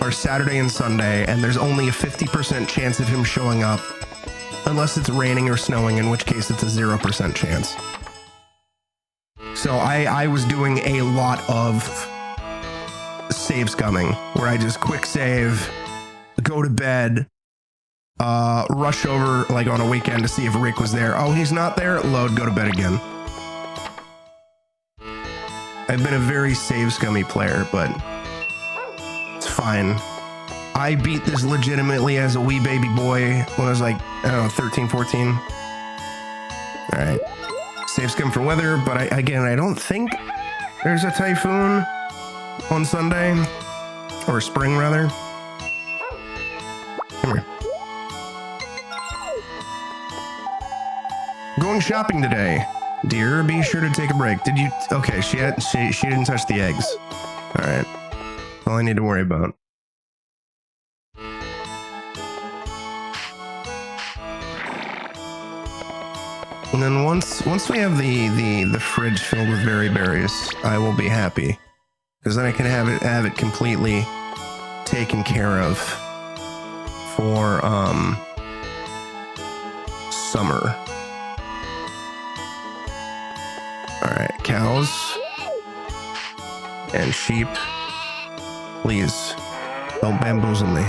are Saturday and Sunday, and there's only a 50% chance of him showing up unless it's raining or snowing, in which case it's a 0% chance. So I was doing a lot of save scumming, where I just quick save, go to bed, rush over like on a weekend to see if Rick was there. Oh, he's not there? Load, go to bed again. I've been a very save scummy player, but it's fine. I beat this legitimately as a wee baby boy when I was like, I don't know, 13, 14. All right. Save scum for weather, but I don't think there's a typhoon on Sunday, or spring rather. Come here. Going shopping today. Dear, be sure to take a break. Did you? Okay, she didn't touch the eggs. All right. All I need to worry about. And then once we have the fridge filled with berries, I will be happy, because then I can have it completely taken care of for summer. All right, cows and sheep, please don't bamboozle me.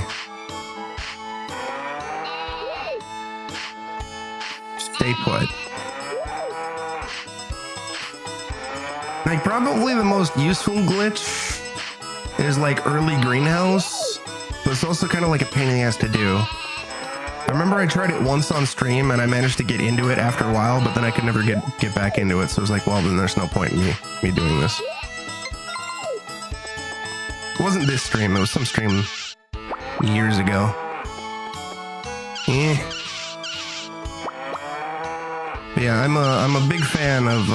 Stay put. Like, probably the most useful glitch is like early greenhouse, but it's also kind of like a pain in the ass to do. I remember I tried it once on stream and I managed to get into it after a while, but then I could never get back into it. So it was like, well, then there's no point in me doing this. It wasn't this stream, it was some stream years ago. But yeah, I'm a big fan of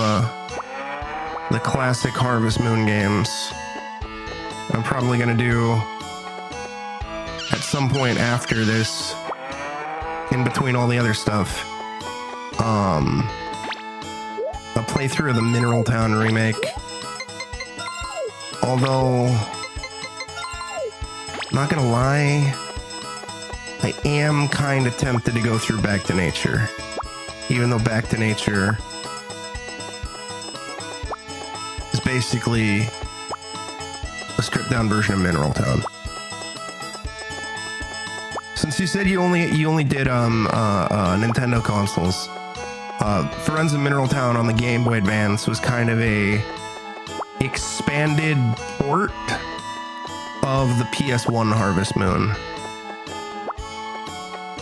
the classic Harvest Moon games. I'm probably gonna do at some point after this, in between all the other stuff, a playthrough of the Mineral Town remake. Although, not gonna lie, I am kind of tempted to go through Back to Nature, even though Back to Nature is basically a stripped down version of Mineral Town. Since you said you only did Nintendo consoles, Friends of Mineral Town on the Game Boy Advance was kind of a expanded port of the PS1 Harvest Moon.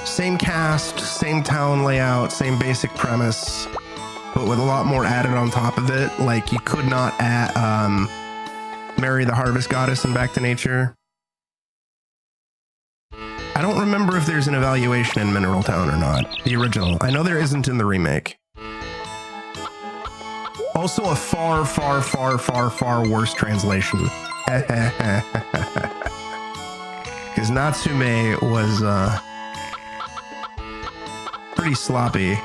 Same cast, same town layout, same basic premise, but with a lot more added on top of it. Like, you could not marry the Harvest Goddess in Back to Nature. I don't remember if there's an evaluation in Mineral Town or not. The original. I know there isn't in the remake. Also a far, far, far, far, far worse translation. Because Natsume was pretty sloppy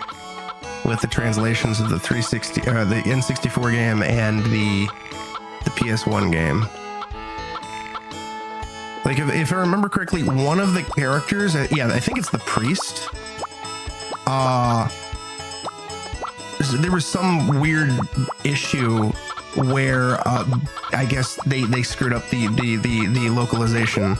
with the translations of the 360, the N64 game and the PS1 game. Like, if I remember correctly, one of the characters, yeah, I think it's the priest. There was some weird issue where I guess they screwed up the localization,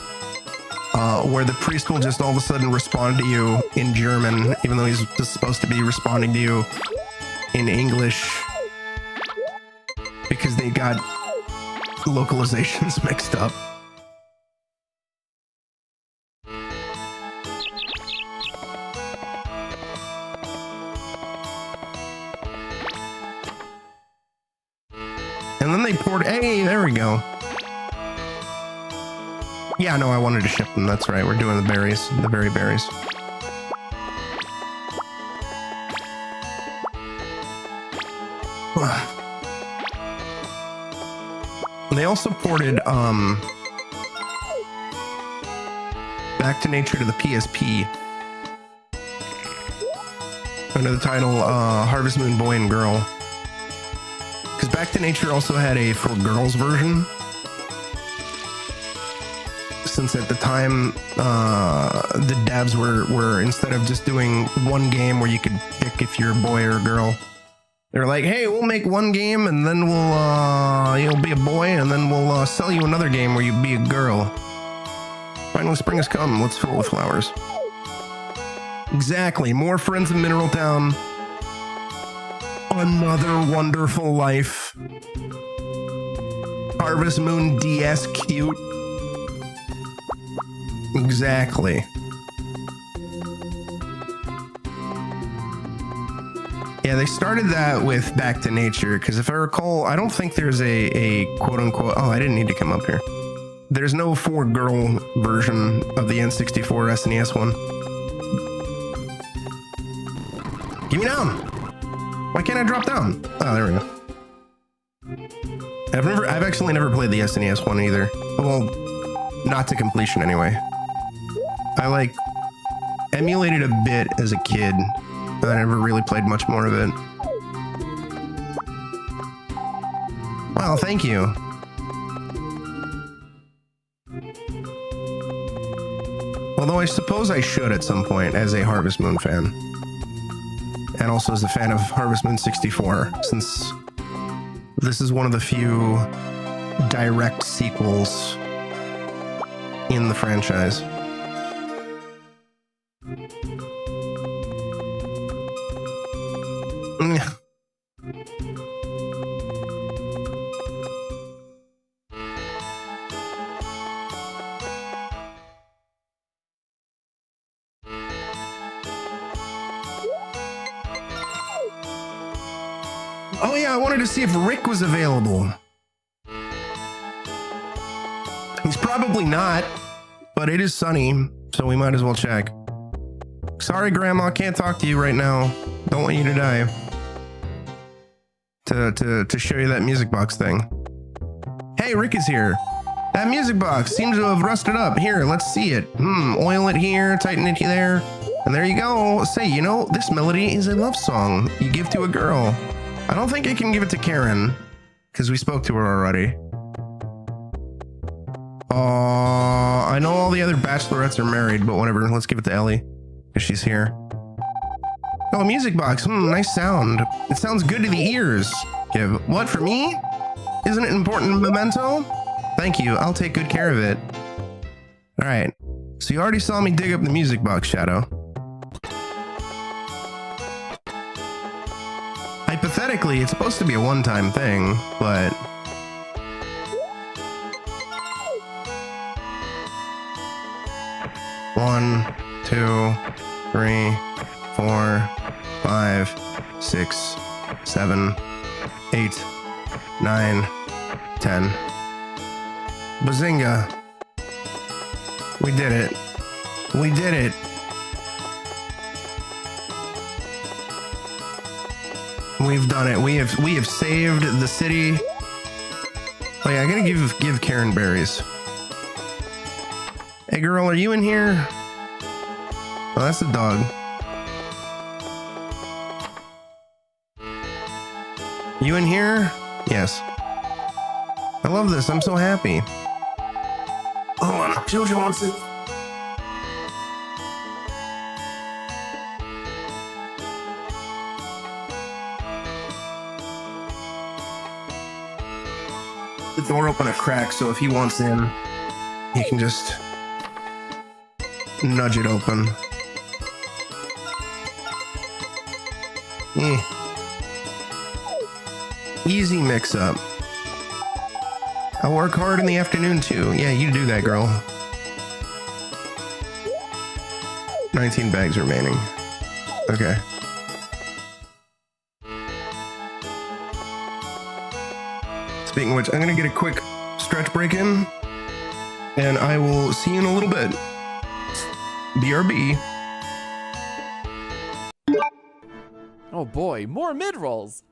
where the priest will just all of a sudden respond to you in German, even though he's just supposed to be responding to you in English, because they got localizations mixed up. And then they poured, hey, there we go. Yeah, no, I wanted to ship them. That's right. We're doing the berries, the berry berries. They also ported Back to Nature to the PSP under the title Harvest Moon Boy and Girl. Because Back to Nature also had a for girls version. Since at the time the devs were instead of just doing one game where you could pick if you're a boy or a girl, they're like, hey, we'll make one game and then we'll you'll be a boy, and then we'll sell you another game where you'll be a girl. Finally spring has come, let's fill it with flowers. Exactly, more friends in Mineral Town. Another wonderful life. Harvest Moon DS cute. Exactly. Yeah, they started that with Back to Nature, because if I recall, I don't think there's a quote-unquote... Oh, I didn't need to come up here. There's no for-girl version of the N64 SNES one. Give me down! Why can't I drop down? Oh, there we go. I've actually never played the SNES one either. Well, not to completion anyway. I like emulated a bit as a kid, but I never really played much more of it. Well, thank you. Although I suppose I should at some point as a Harvest Moon fan. And also as a fan of Harvest Moon 64, since this is one of the few direct sequels in the franchise. Oh yeah, I wanted to see if Rick was available. He's probably not, but it is sunny, so we might as well check. Sorry, Grandma, can't talk to you right now. Don't want you to die. To show you that music box thing. Hey, Rick is here. That music box seems to have rusted up. Here, let's see it. Oil it here, tighten it there. And there you go. Say, you know, this melody is a love song you give to a girl. I don't think I can give it to Karen, because we spoke to her already. I know all the other bachelorettes are married, but whatever. Let's give it to Ellie, because she's here. Oh, a music box. Nice sound. It sounds good to the ears. Give. What, for me? Isn't it an important memento? Thank you. I'll take good care of it. All right. So you already saw me dig up the music box, Shadow. Hypothetically, it's supposed to be a one-time thing, but... One, 2, 3, 4, 5, 6, 7, 8, 9, 10. Bazinga. We did it. We did it. We've done it. We have saved the city. Oh yeah, I gotta give Karen berries. Hey girl, are you in here? Oh, that's the dog. You in here? Yes. I love this. I'm so happy. Oh, Jojo wants it. The door open a crack, so if he wants in, he can just nudge it open. Easy mix up. I work hard in the afternoon too. Yeah, you do that, girl. 19 bags remaining. Okay. Speaking of which, I'm gonna get a quick stretch break in, and I will see you in a little bit. BRB. Oh boy, more mid-rolls.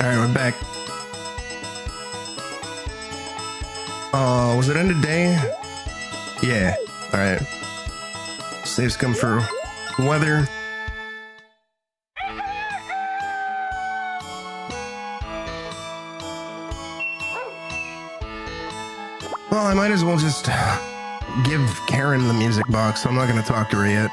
Alright, we're back. Was it end of day? Yeah. Alright. Saves come for weather. might as well just give Karen the music box. So I'm not going to talk to her yet.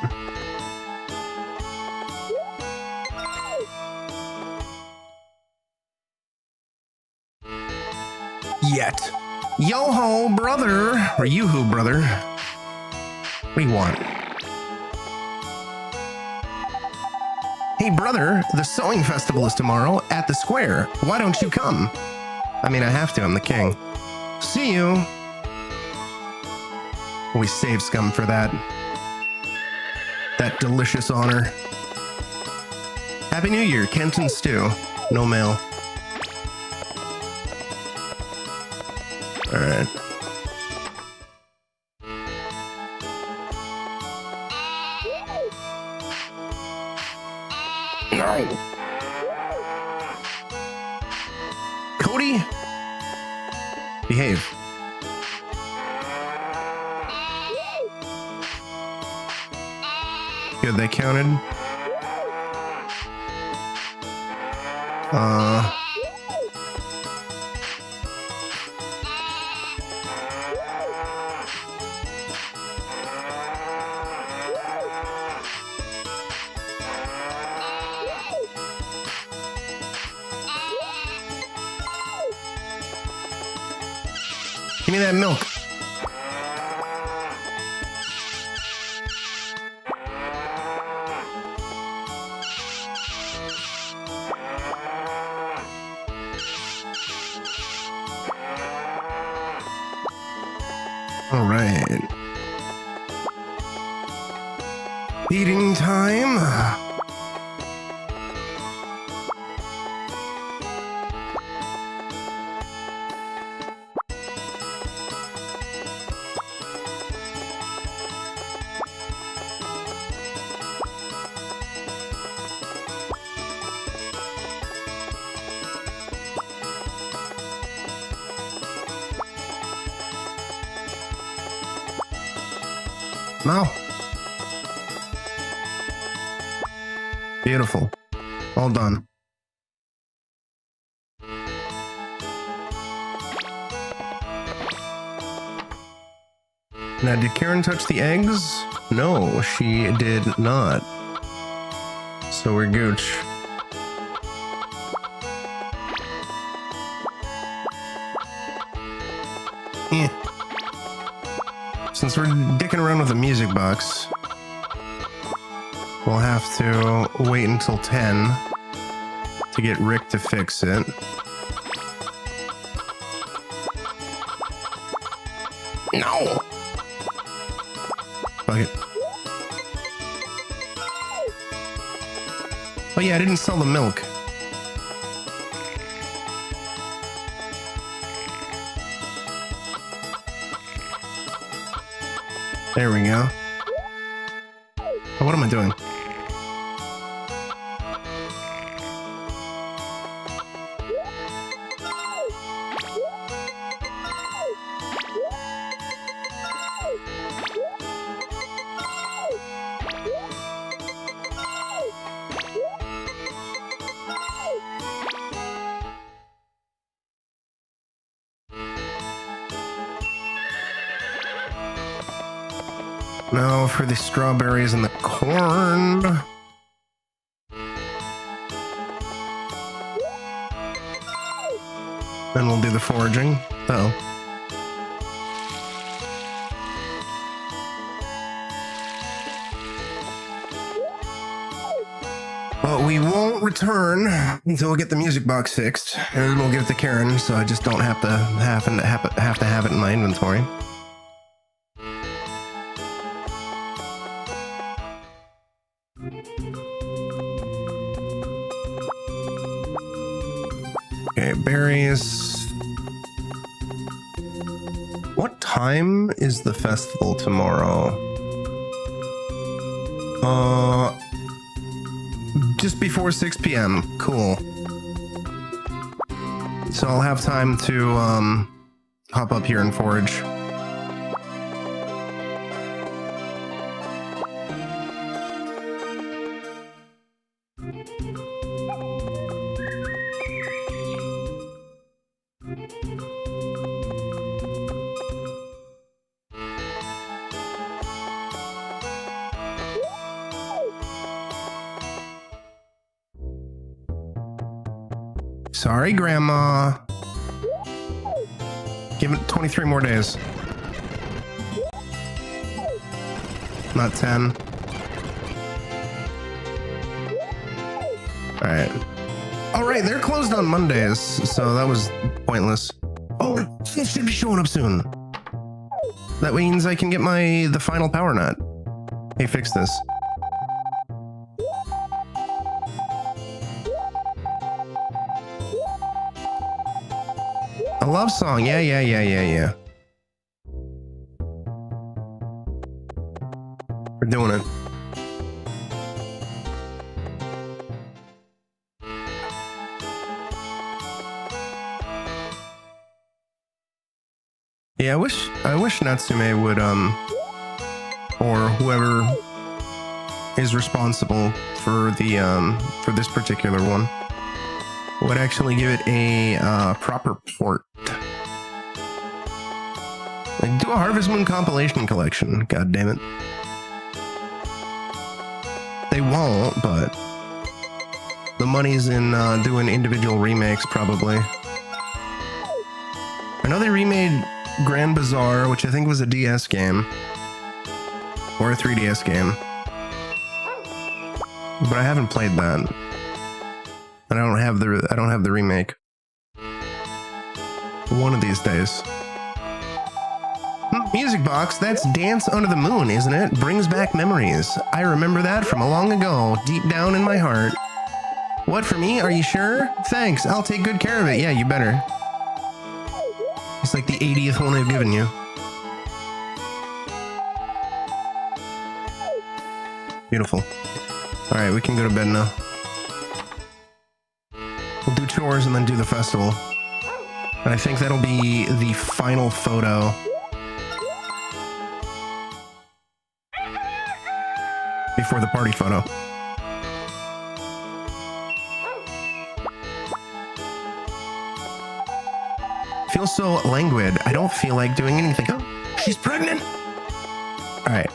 Yet. Yo-ho, brother. Or you-hoo, brother. What do you want? Hey, brother, the sewing festival is tomorrow at the square. Why don't you come? I mean, I have to. I'm the king. See you. We save scum for that. That delicious honor. Happy New Year, Kenton Stew. No mail. All right. No. Cody? Behave. Good, they counted. Give me that milk. All right. Eating time. No. Beautiful. All done. Now, did Karen touch the eggs? No, she did not. So we're gooch. Since we're dicking around with the music box, we'll have to wait until 10 to get Rick to fix it. No! Fuck it. Oh yeah, I didn't sell the milk. There we go. Oh, what am I doing? Now for the strawberries and the corn. Then we'll do the foraging. Oh. But we won't return until we get the music box fixed, and then we'll give it to Karen, so I just don't have to have it in my inventory. Okay, berries. What time is the festival tomorrow? Just before 6 p.m. Cool. So I'll have time to hop up here and forage. Sorry, Grandma. Give it 23 more days. Not 10. Alright. Alright, they're closed on Mondays, so that was pointless. Oh, it should be showing up soon. That means I can get the final power nut. Hey, fix this. A love song. Yeah. We're doing it. Yeah, I wish Natsume would or whoever is responsible for the for this particular one would actually give it a proper port. Like, do a Harvest Moon compilation collection. God damn it. They won't, but the money's in doing individual remakes, probably. I know they remade Grand Bazaar, which I think was a DS game. Or a 3DS game. But I haven't played that. And I don't have the remake. One of these days. Music Box, that's Dance Under the Moon, isn't it? Brings back memories. I remember that from a long ago, deep down in my heart. What, for me? Are you sure? Thanks, I'll take good care of it. Yeah, you better. It's like the 80th one I've given you. Beautiful. Alright, we can go to bed now. We'll do chores and then do the festival. And I think that'll be the final photo. Before the party photo. Feel so languid. I don't feel like doing anything. Oh, she's pregnant. All right.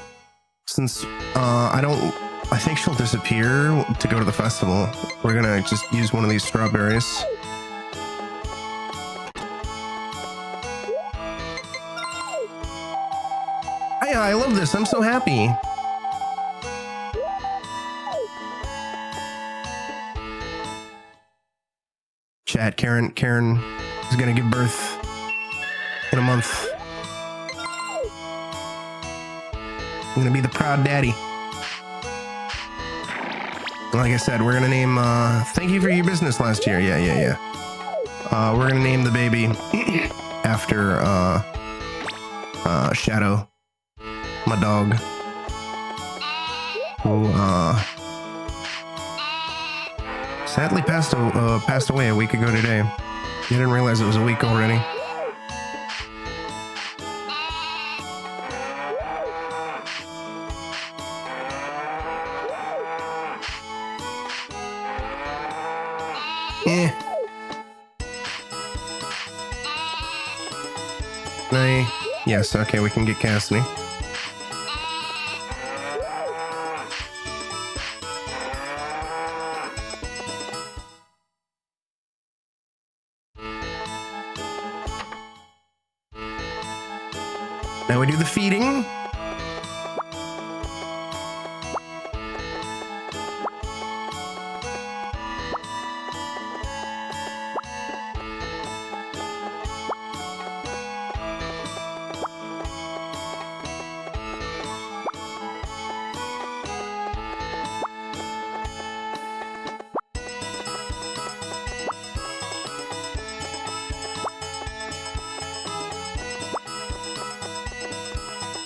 Since I think she'll disappear to go to the festival. We're gonna just use one of these strawberries. Hey, I love this. I'm so happy. Chat, Karen is gonna give birth in a month. I'm gonna be the proud daddy. Like I said, we're gonna name, thank you for your business last year. Yeah. We're gonna name the baby after, Shadow, my dog, who, sadly passed away a week ago today. I didn't realize it was a week already. Yes, okay, we can get Cassidy. Now we do the feeding.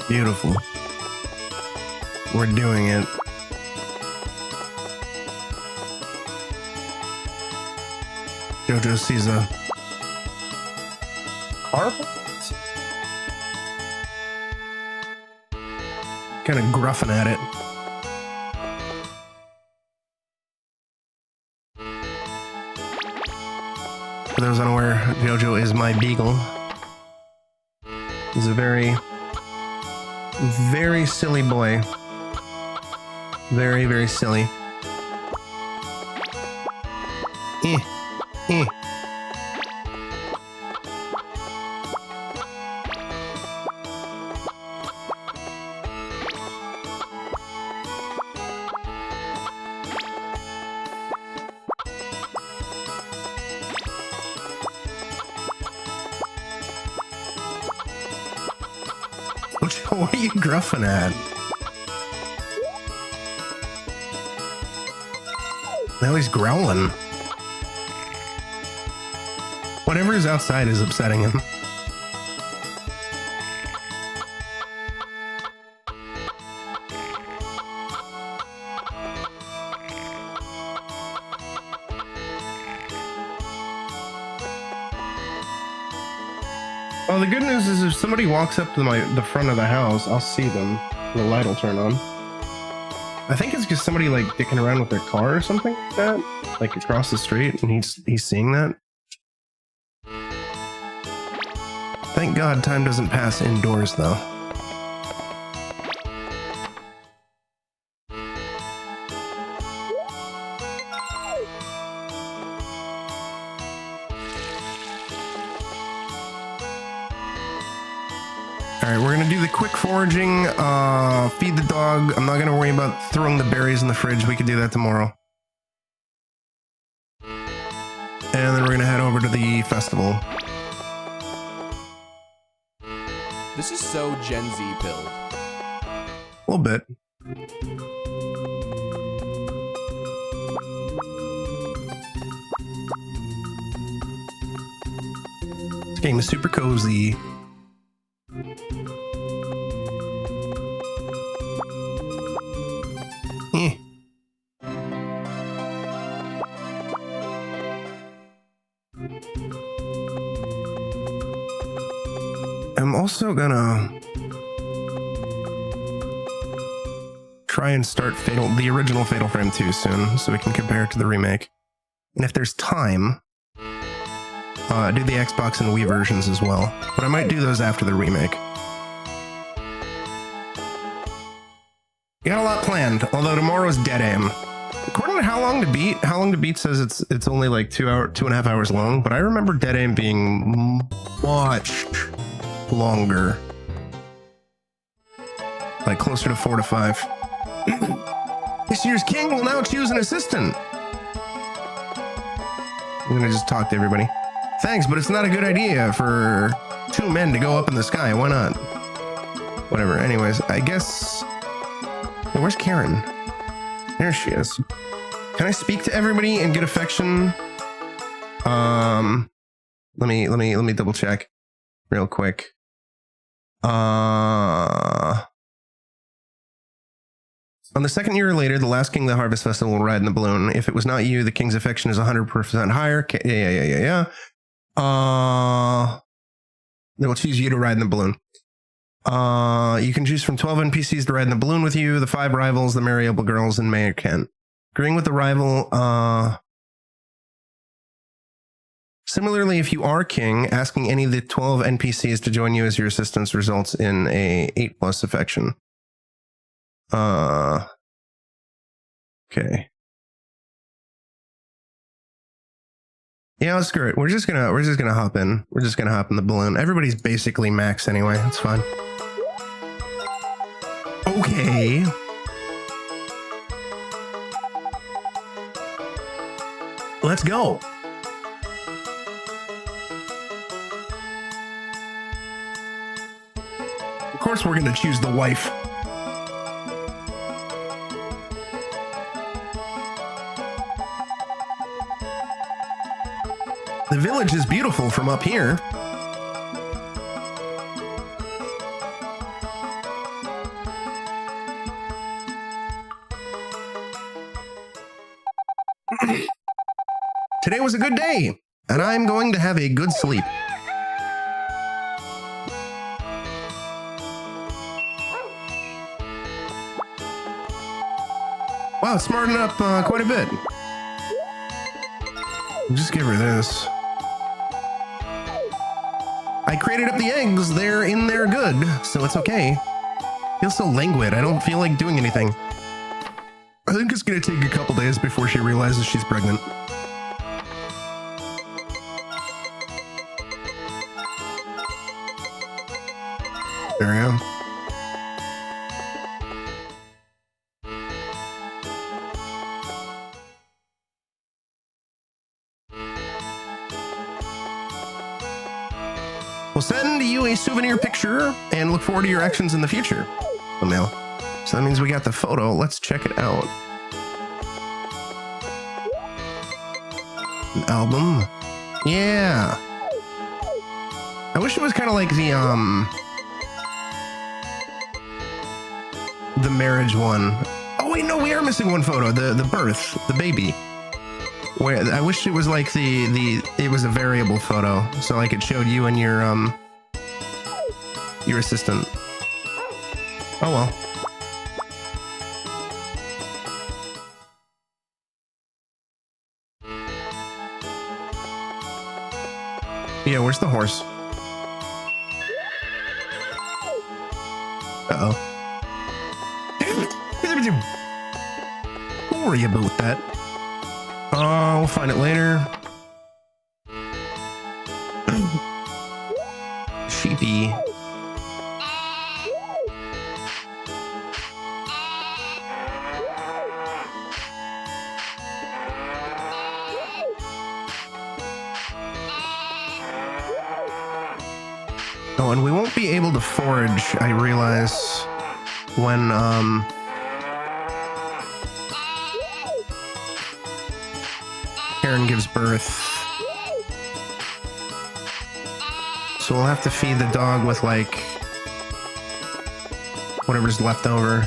Beautiful. We're doing it. Jojo sees a carp? Kind of gruffing at it. For those unaware, Jojo is my beagle. He's a very silly boy. Very silly. Mojo, what are you gruffing at? Now he's growling. Whatever is outside is upsetting him. Well, the good news is if somebody walks up to the front of the house, I'll see them. The light will turn on. I think it's just somebody like dicking around with their car or something like that, like across the street, and he's seeing that. Thank God time doesn't pass indoors, though. Alright, we're gonna do the quick foraging, feed the dog. I'm not gonna worry about throwing the berries in the fridge. We could do that tomorrow. And then we're gonna head over to the festival. This is so Gen Z build. A little bit. This game is super cozy. Eh. I'm also gonna try and start the original Fatal Frame 2 soon, so we can compare it to the remake. And if there's time, do the Xbox and Wii versions as well. But I might do those after the remake. Got a lot planned, although tomorrow's dead aim. According to How Long to Beat says it's only like 2.5 hours long, but I remember dead aim being much longer, like closer to 4 to 5. This year's king will now choose an assistant. I'm gonna just talk to everybody. Thanks, but it's not a good idea for 2 men to go up in the sky. Why not? Whatever. Anyways, I guess. Hey, where's Karen? There she is. Can I speak to everybody and get affection? Let me double check real quick. On the second year or later, the last king of the harvest festival will ride in the balloon. If it was not you, the king's affection is 100% higher. Yeah. They will choose you to ride in the balloon. You can choose from 12 NPCs to ride in the balloon with you, the 5 rivals, the Mariable Girls, and Mayor Kent. Agreeing with the rival, similarly, if you are king, asking any of the 12 NPCs to join you as your assistants results in a 8+ affection. Okay. Yeah, screw it. We're just gonna hop in. We're just gonna hop in the balloon. Everybody's basically max anyway. It's fine. Okay. Let's go. Of course, we're gonna choose the wife. The village is beautiful from up here. Today was a good day, and I'm going to have a good sleep. Wow, it's smarting up quite a bit. Just give her this. I created up the eggs. They're in there good, so it's okay. Feels so languid. I don't feel like doing anything. I think it's gonna take a couple days before she realizes she's pregnant. There we go. We'll send you a souvenir picture and look forward to your actions in the future. Email. So that means we got the photo. Let's check it out. An album. Yeah. I wish it was kind of like the marriage one. Oh wait, no, we are missing one photo. The birth, the baby. Where I wish it was like it was a variable photo, so like it showed you and your assistant. Oh well. Yeah, where's the horse? Uh-oh. Don't worry about that. Oh, we'll find it later. Sheepy. Oh, and we won't be able to forage, I realize, when, Karen gives birth. So we'll have to feed the dog with, like, whatever's left over.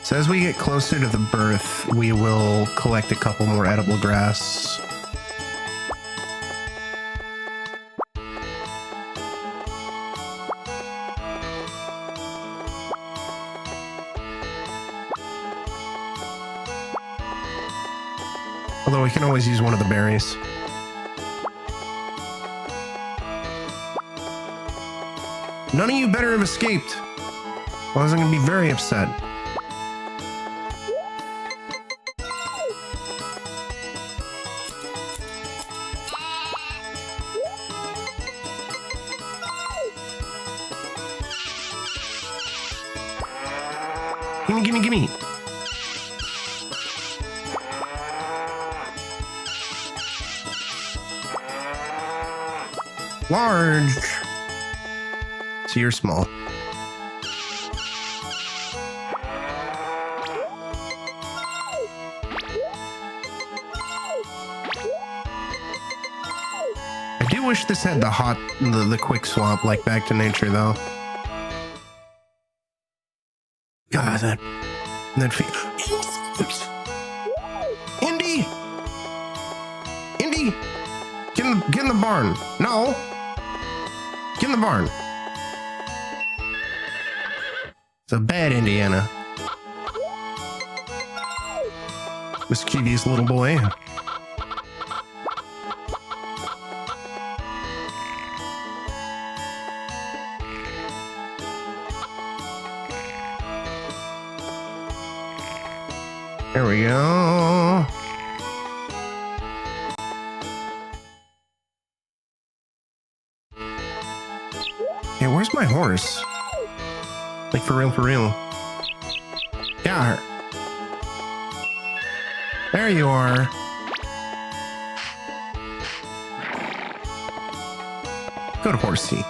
So as we get closer to the birth, we will collect a couple more edible grass. Although we can always use one of the berries. None of you better have escaped. I was going to be very upset. Gimme, gimme, gimme. Large. So you're small. I do wish this had the quick swap like Back to Nature though. God, that feel. Indy! Indy! Get in the barn. No! Get in the barn. It's a bad Indiana. Mischievous little boy. There we go. Hey, where's my horse? Like for real, for real. Got her. There you are. Good horsey.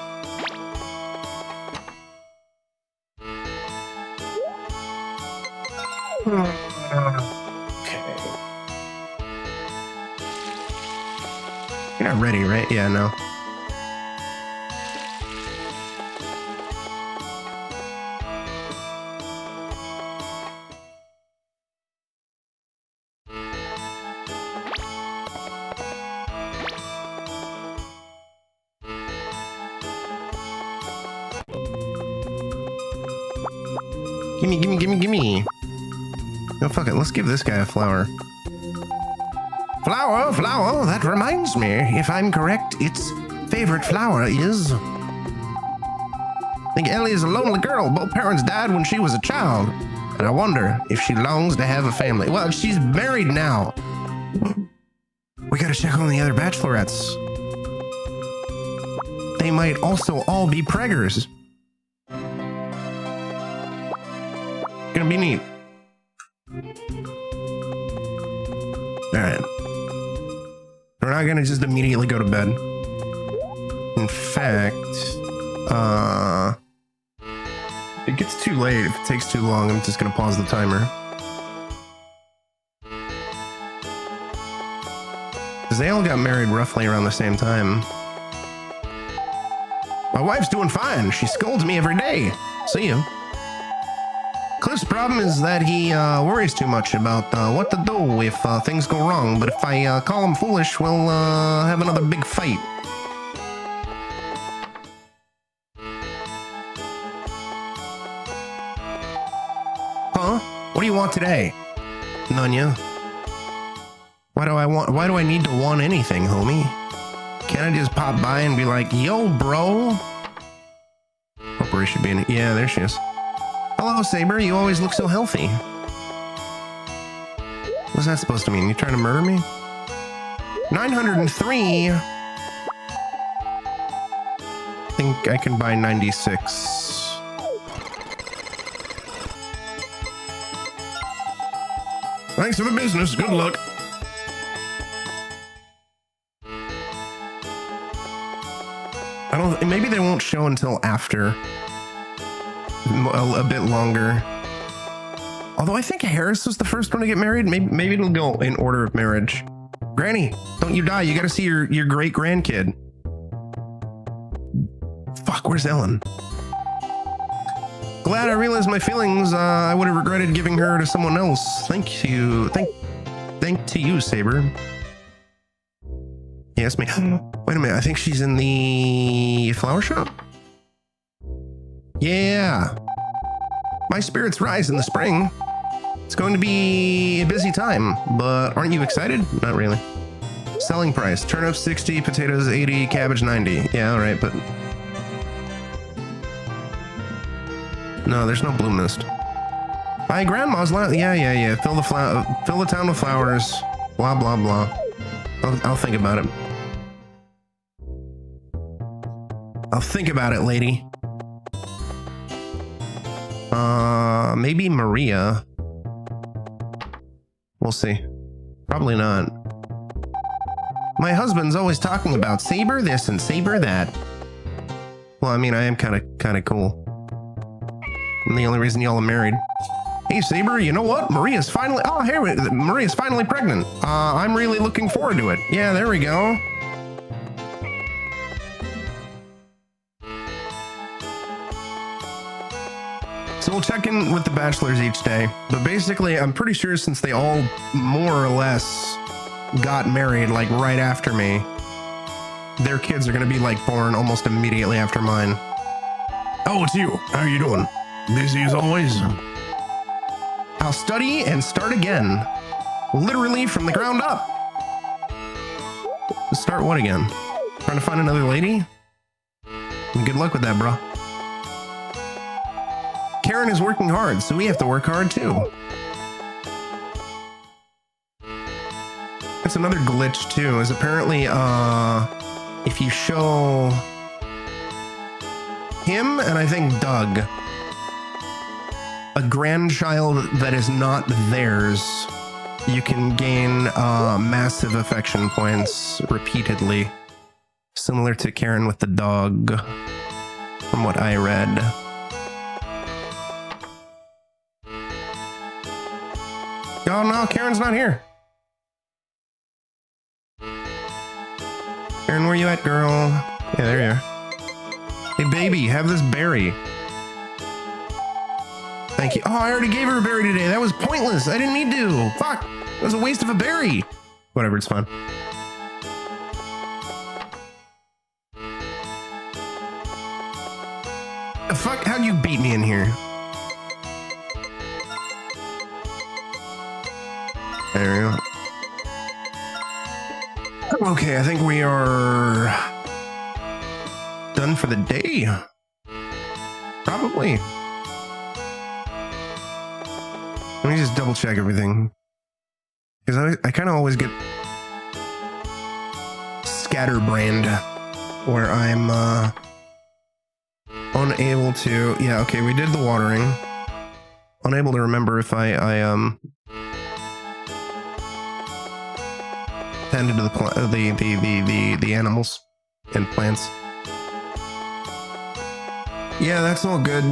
Okay. You're not ready, right? Yeah, no. Gimme, gimme, gimme, gimme. No, fuck it. Let's give this guy a flower. Flower, flower. That reminds me. If I'm correct, its favorite flower is... I think Ellie is a lonely girl. Both parents died when she was a child. And I wonder if she longs to have a family. Well, she's married now. We gotta check on the other bachelorettes. They might also all be preggers. Gonna be neat. All right. We're not gonna just immediately go to bed. In fact, if it gets too late, if it takes too long, I'm just gonna pause the timer. Because they all got married roughly around the same time. My wife's doing fine. She scolds me every day. See you. Cliff's problem is that he worries too much about what to do if things go wrong. But if I call him foolish, we'll have another big fight. Huh? What do you want today? Nunya. Why do I need to want anything, homie? Can't I just pop by and be like, yo, bro? Hope she should be in it. Yeah, there she is. Hello, Saber. You always look so healthy. What's that supposed to mean? You trying to murder me? 903. I think I can buy 96. Thanks for the business. Good luck. Maybe they won't show until after. A bit longer. Although I think Harris was the first one to get married. Maybe it'll go in order of marriage. Granny, don't you die. You gotta see your great grandkid. Fuck, where's Ellen? Glad I realized my feelings. I would have regretted giving her to someone else. Thank you. Thank to you, Saber. Yes, me. Wait a minute. I think she's in the flower shop. Yeah. My spirits rise in the spring. It's going to be a busy time, but aren't you excited? Not really. Selling price. Turnips 60, potatoes 80, cabbage 90. Yeah, all right, but... No, there's no bloom mist. My grandma's yeah. Fill the town with flowers. Blah, blah, blah. I'll think about it. I'll think about it, lady. Maybe Maria. We'll see. Probably not. My husband's always talking about Saber this and Saber that. Well, I mean, I am kind of cool. I'm the only reason y'all are married. Hey, Saber, you know what? Maria's finally... Oh, hey, Maria's finally pregnant. I'm really looking forward to it. Yeah, there we go. So we'll check in with the bachelors each day. But basically, I'm pretty sure since they all more or less got married, like, right after me, their kids are going to be, like, born almost immediately after mine. Oh, it's you. How are you doing? Busy as always. I'll study and start again. Literally from the ground up. Start what again? Trying to find another lady? Good luck with that, bro. Karen is working hard, so we have to work hard too. That's another glitch too, is apparently if you show him and I think Doug a grandchild that is not theirs, you can gain massive affection points repeatedly, similar to Karen with the dog, from what I read. Oh no, Karen's not here. Karen, where you at, girl? Yeah, there you are. Hey, baby, have this berry. Thank you. Oh, I already gave her a berry today. That was pointless. I didn't need to. Fuck. It was a waste of a berry. Whatever, it's fine. Fuck, how'd you beat me in here? There we go. Okay, I think we are done for the day. Probably. Let me just double check everything. Because I kind of always get scatterbrained where I'm unable to... Yeah, okay, we did the watering. Unable to remember if I tended to the animals and plants. Yeah, that's all good.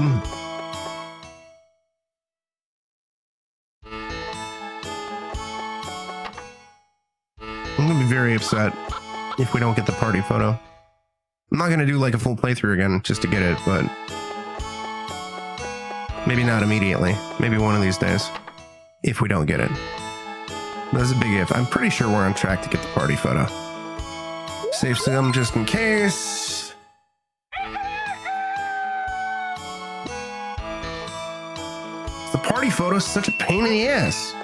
I'm gonna be very upset if we don't get the party photo. I'm not gonna do like a full playthrough again just to get it, but maybe not immediately. Maybe one of these days, if we don't get it. That's a big if. I'm pretty sure we're on track to get the party photo. Save some just in case. The party photo is such a pain in the ass.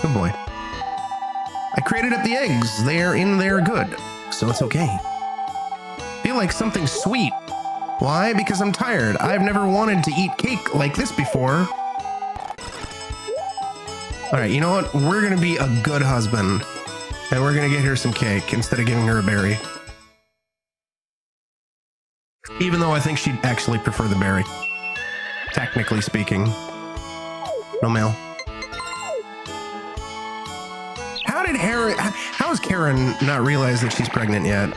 Good boy. I created up the eggs. They're in there good, so it's okay. Feel like something sweet. Why? Because I'm tired. I've never wanted to eat cake like this before. All right, you know what? We're gonna be a good husband, and we're gonna get her some cake instead of giving her a berry. Even though I think she'd actually prefer the berry, technically speaking. No mail. How has Karen not realized that she's pregnant yet?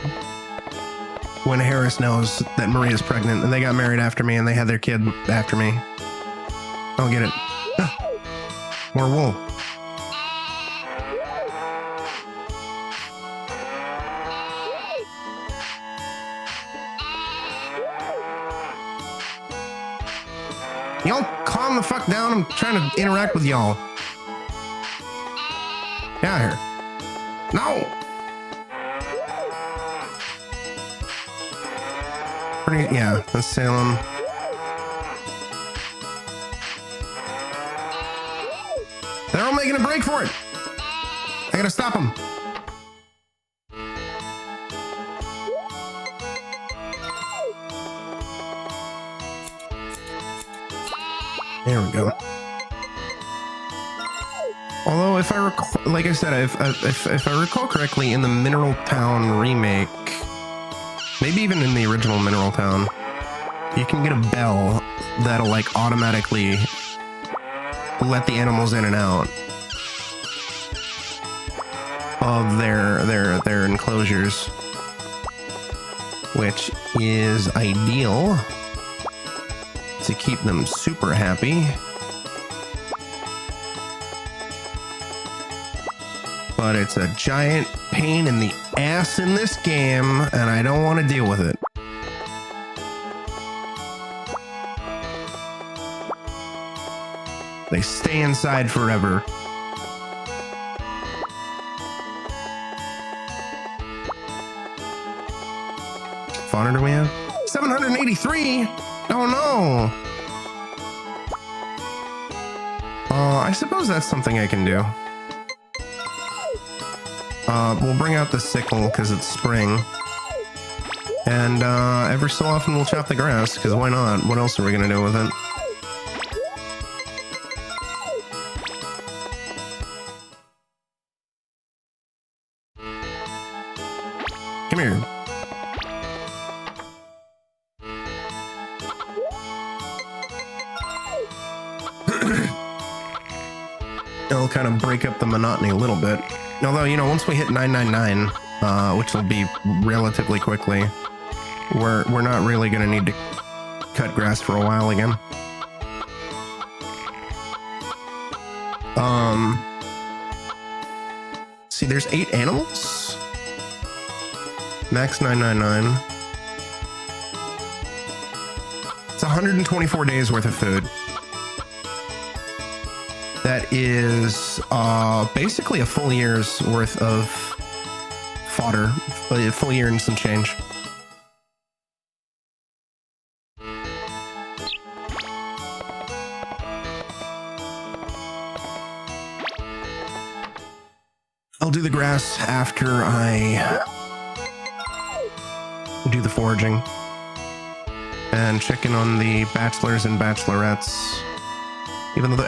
When Harris knows that Maria's pregnant and they got married after me and they had their kid after me. I don't get it. More wool. Y'all calm the fuck down. I'm trying to interact with y'all. Get out of here. No! Yeah, that's Salem. They're all making a break for it. I gotta stop them. There we go. Although, if I recall, like I said, if I recall correctly, in the Mineral Town remake, maybe even in the original Mineral Town, you can get a bell that'll like automatically let the animals in and out of their enclosures, which is ideal to keep them super happy. But it's a giant pain in the ass in this game, and I don't want to deal with it. They stay inside forever. Fauna do we have? 783? Oh no! I suppose that's something I can do. We'll bring out the sickle because it's spring. And every so often we'll chop the grass, because why not? What else are we going to do with it? Come here. It'll kind of break up the monotony a little bit. Although, you know, once we hit 999, which will be relatively quickly, we're not really going to need to cut grass for a while again. See, there's 8 animals. Max 999. It's 124 days worth of food. That is basically a full year's worth of fodder, a full year and some change. I'll do the grass after I do the foraging and check in on the bachelors and bachelorettes. Even though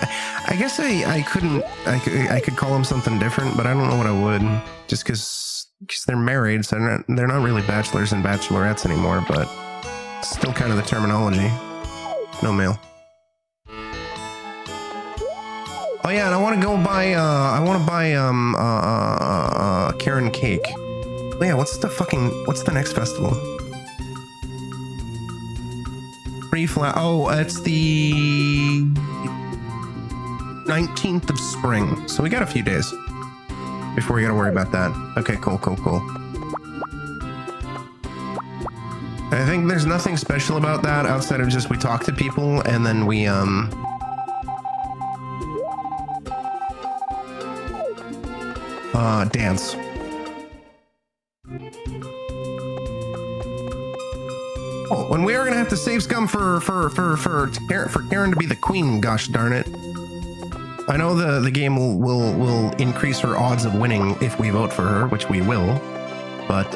I guess I could call them something different, but I don't know what I would, just because they're married, so they're not really bachelors and bachelorettes anymore, but still kind of the terminology. No mail. Oh yeah, and I want to go buy Karen cake. Oh yeah, what's the next festival? flower. Oh, it's the 19th of spring. So we got a few days before we got to worry about that. Okay, cool. I think there's nothing special about that outside of just we talk to people and then we dance. Oh, and we are gonna have to save scum for Karen to be the queen. Gosh darn it! I know the game will increase her odds of winning if we vote for her, which we will, but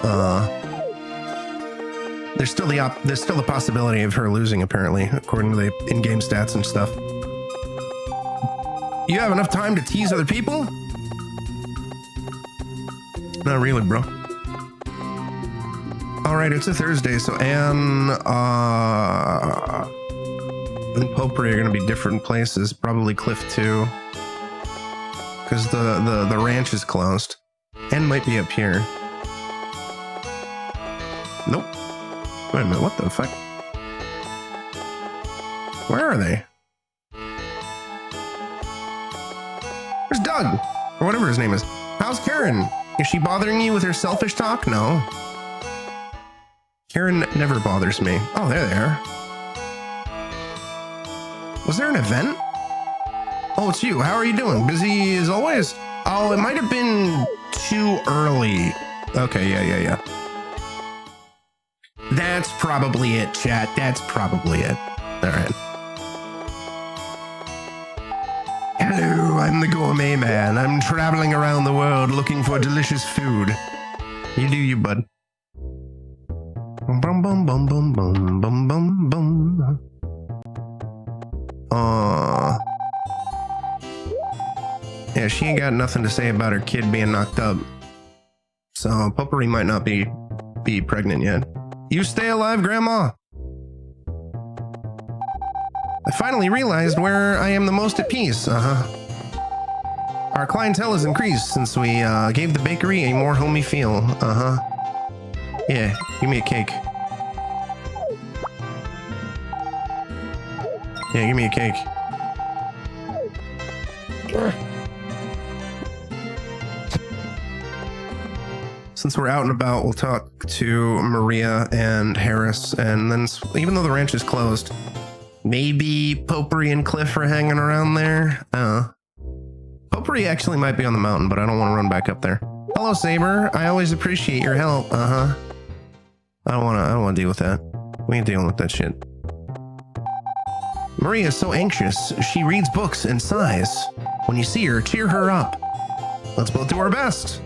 there's still the possibility of her losing, apparently, according to the in-game stats and stuff. You have enough time to tease other people? Not really, bro. All right, it's a Thursday, so Anne and Potpourri are going to be different places. Probably Cliff too, because the ranch is closed. Anne might be up here. Nope. Wait a minute, what the fuck? Where are they? Where's Doug? Or whatever his name is. How's Karen? Is she bothering you with her selfish talk? No. Karen never bothers me. Oh, there they are. Was there an event? Oh, it's you. How are you doing? Busy as always? Oh, it might have been too early. Okay, yeah. That's probably it, chat. That's probably it. All right. Hello, I'm the gourmet man. I'm traveling around the world looking for delicious food. You do you, bud. Bum bum bum bum bum bum bum bum. Yeah, she ain't got nothing to say about her kid being knocked up. So Potpourri might not be pregnant yet. You stay alive, Grandma. I finally realized where I am the most at peace. Our clientele has increased since we gave the bakery a more homey feel. Yeah, give me a cake. Yeah, give me a cake. Since we're out and about, we'll talk to Maria and Harris, and then even though the ranch is closed, maybe Potpourri and Cliff are hanging around there. Potpourri actually might be on the mountain, but I don't want to run back up there. Hello, Saber. I always appreciate your help. I don't want to deal with that. We ain't dealing with that shit. Maria's so anxious. She reads books and sighs. When you see her, cheer her up. Let's both do our best.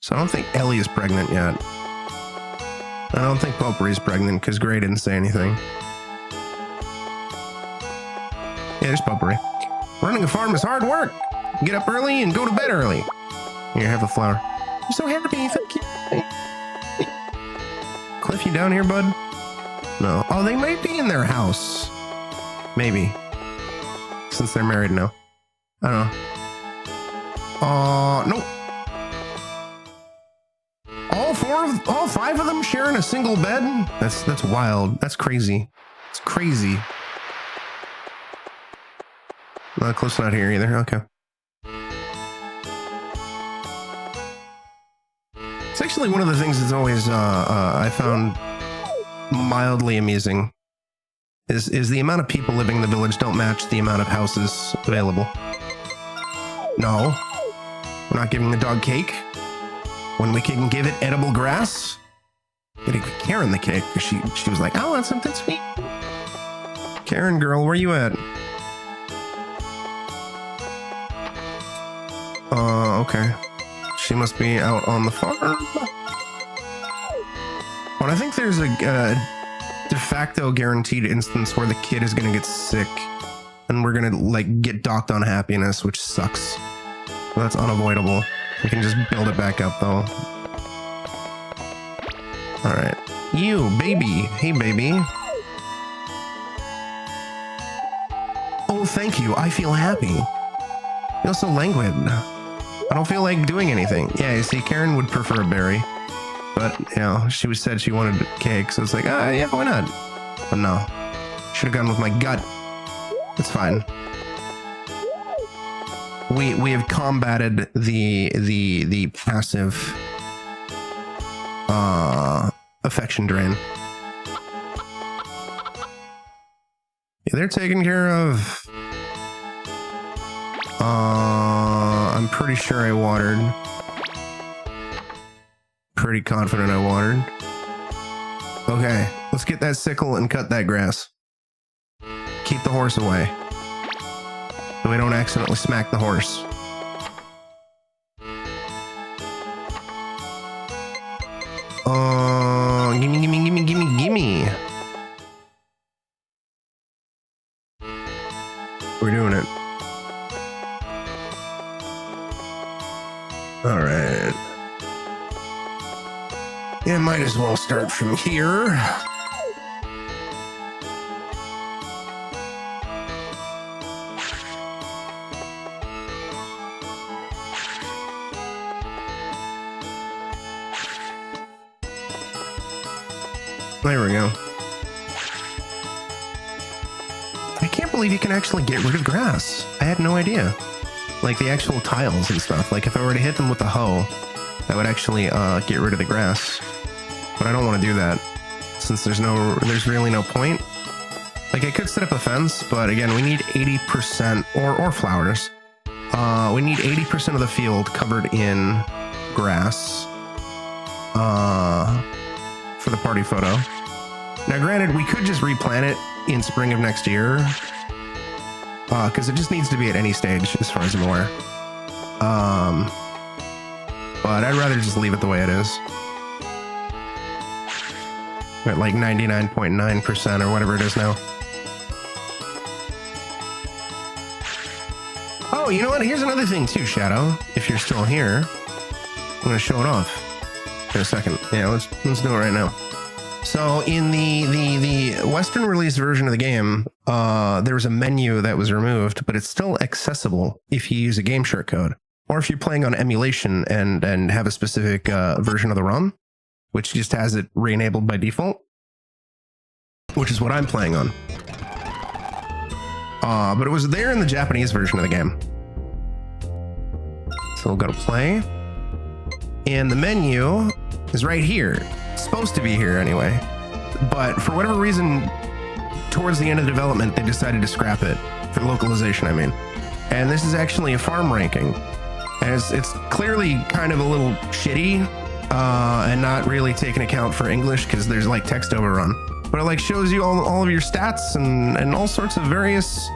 So I don't think Ellie is pregnant yet. I don't think Potpourri's pregnant because Gray didn't say anything. Yeah, there's Potpourri. Running a farm is hard work. Get up early and go to bed early. Here, have a flower. I'm so happy, thank you. Cliff, you down here, bud? No. Oh, they might be in their house. Maybe. Since they're married now. I don't know. Nope. All five of them sharing a single bed? That's wild. That's crazy. It's crazy. Cliff's not here either. Okay. It's actually one of the things that's always I found mildly amusing is the amount of people living in the village don't match the amount of houses available. No, we're not giving the dog cake when we can give it edible grass. Getting Karen the cake because she was like, I want something sweet. Karen girl, where you at? Okay. She must be out on the farm. But I think there's a de facto guaranteed instance where the kid is going to get sick and we're going to like get docked on happiness, which sucks. But that's unavoidable. We can just build it back up though. All right. You, baby. Hey, baby. Oh, thank you. I feel happy. I feel so languid. I don't feel like doing anything. Yeah, you see, Karen would prefer a berry. But, you know, she said she wanted cake, so it's like, yeah, why not? But no. Should have gone with my gut. It's fine. We have combated the passive affection drain. Yeah, they're taken care of. I'm pretty sure I watered. Pretty confident I watered. Okay, let's get that sickle and cut that grass. Keep the horse away, so we don't accidentally smack the horse. Gimme. We're doing it. All right. Yeah, might as well start from here. There we go. I can't believe you can actually get rid of grass. I had no idea. Like the actual tiles and stuff. Like if I were to hit them with a hoe, that would actually get rid of the grass. But I don't want to do that since there's really no point. Like I could set up a fence, but again, we need 80% or flowers. We need 80% of the field covered in grass for the party photo. Now, granted, we could just replant it in spring of next year because it just needs to be at any stage as far as I'm aware. But I'd rather just leave it the way it is. At like 99.9% or whatever it is now. Oh, you know what? Here's another thing too, Shadow. If you're still here, I'm gonna show it off in a second. Yeah, let's do it right now. So in the Western release version of the game, there was a menu that was removed, but it's still accessible if you use a game short code, or if you're playing on emulation and have a specific version of the ROM, which just has it re-enabled by default, which is what I'm playing on. But it was there in the Japanese version of the game. So we'll go to play. And the menu is right here. It's supposed to be here anyway. But for whatever reason, towards the end of development, they decided to scrap it. For localization, I mean. And this is actually a farm ranking. And it's clearly kind of a little shitty and not really taking account for English because there's like text overrun. But it like shows you all of your stats and all sorts of various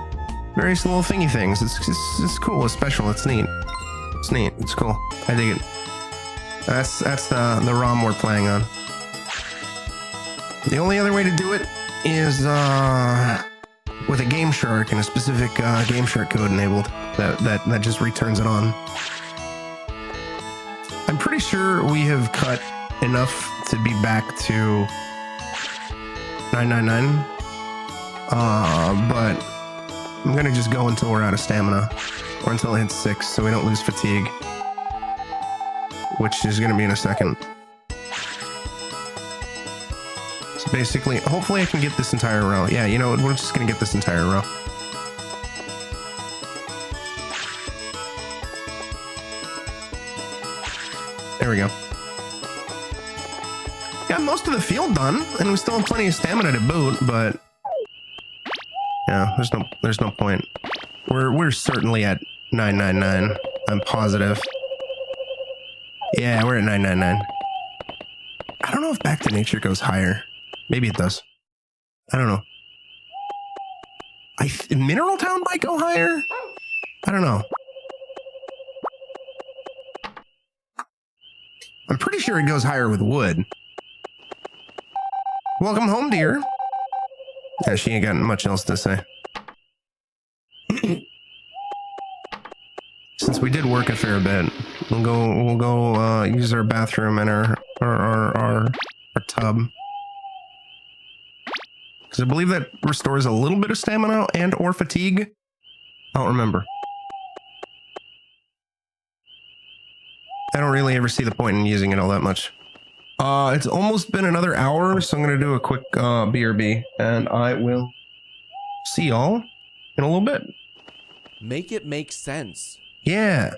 little thingy things. It's cool. It's special. It's neat. It's neat. It's cool. I dig it. That's the ROM we're playing on. The only other way to do it is with a game shark and a specific game shark code enabled that just returns it on. I'm pretty sure we have cut enough to be back to 999. But I'm gonna just go until we're out of stamina, or until it hits 6, so we don't lose fatigue, which is gonna be in a second. So basically, hopefully I can get this entire row. Yeah, you know what? We're just gonna get this entire row. There we go. Got most of the field done, and we still have plenty of stamina to boot, but yeah, there's no point. We're certainly at 999. I'm positive. Yeah, we're at 999. I don't know if Back to Nature goes higher. Maybe it does. I don't know. Mineral Town might go higher? I don't know. I'm pretty sure it goes higher with wood. Welcome home, dear. Yeah, she ain't got much else to say. Since we did work a fair bit, we'll go use our bathroom and our tub. Because I believe that restores a little bit of stamina and or fatigue. I don't remember. I don't really ever see the point in using it all that much. It's almost been another hour, so I'm gonna do a quick BRB, and I will see y'all in a little bit. Make it make sense. Yeah.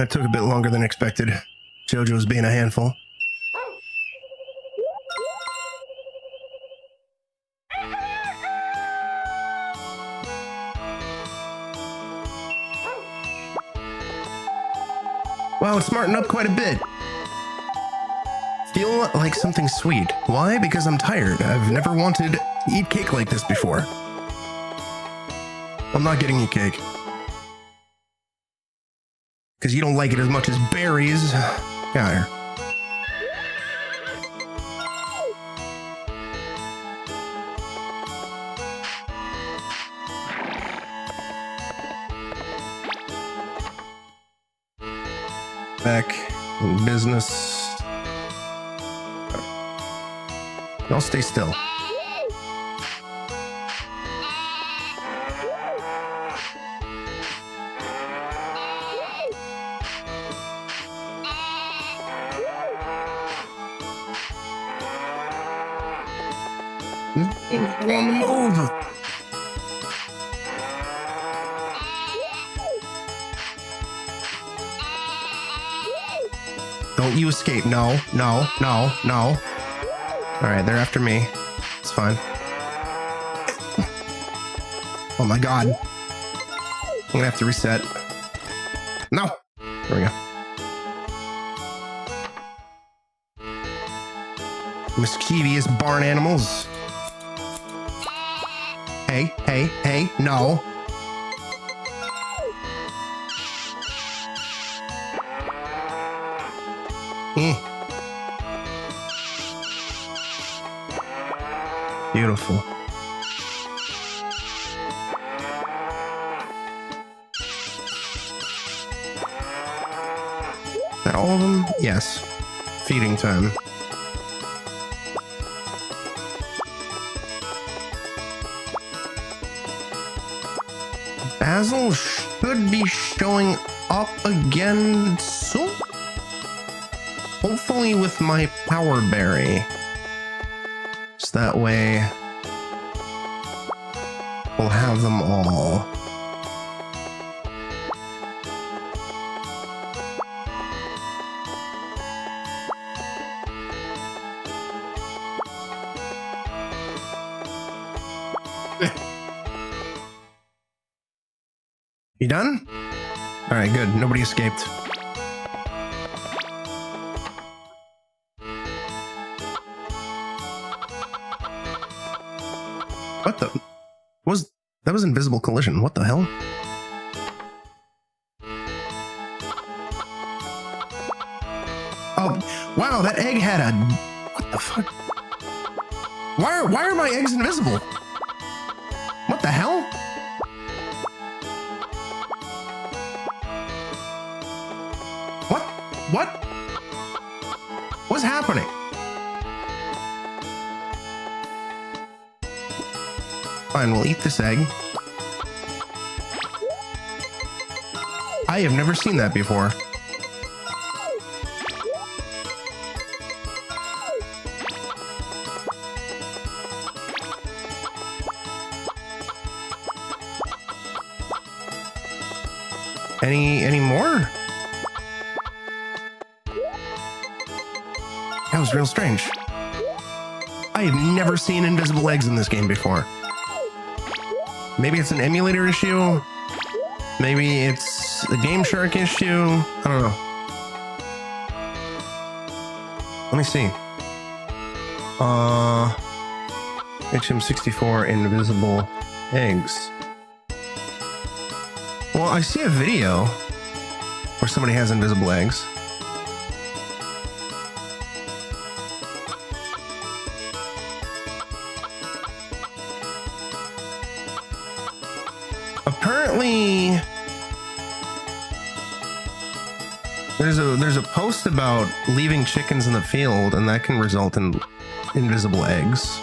That took a bit longer than expected. JoJo's being a handful. Wow, it's smartened up quite a bit. Feel like something sweet. Why? Because I'm tired. I've never wanted to eat cake like this before. I'm not getting you cake. Because you don't like it as much as berries. Get out of here. Back in business. I'll stay still. Move. Don't you escape. No, no, no, no. Alright, they're after me. It's fine. Oh my god. I'm gonna have to reset. No! There we go. Mischievous barn animals. Hey, hey, hey, no. Beautiful. Is that all of them? Yes. Feeding time. Basil should be showing up again soon. Hopefully with my power berry. So that way we'll have them all. You done? All right, good. Nobody escaped. What the? That was invisible collision. What the hell? Oh, wow, that egg had a... What the fuck? Why are my eggs invisible? What the hell? What? What's happening? Fine, we'll eat this egg. I have never seen that before. Any more? That was real strange. I have never seen invisible eggs in this game before. Maybe it's an emulator issue. Maybe it's a Game Shark issue. I don't know. Let me see. HM64 invisible eggs. Well, I see a video where somebody has invisible eggs. Apparently, there's a post about leaving chickens in the field, and that can result in invisible eggs.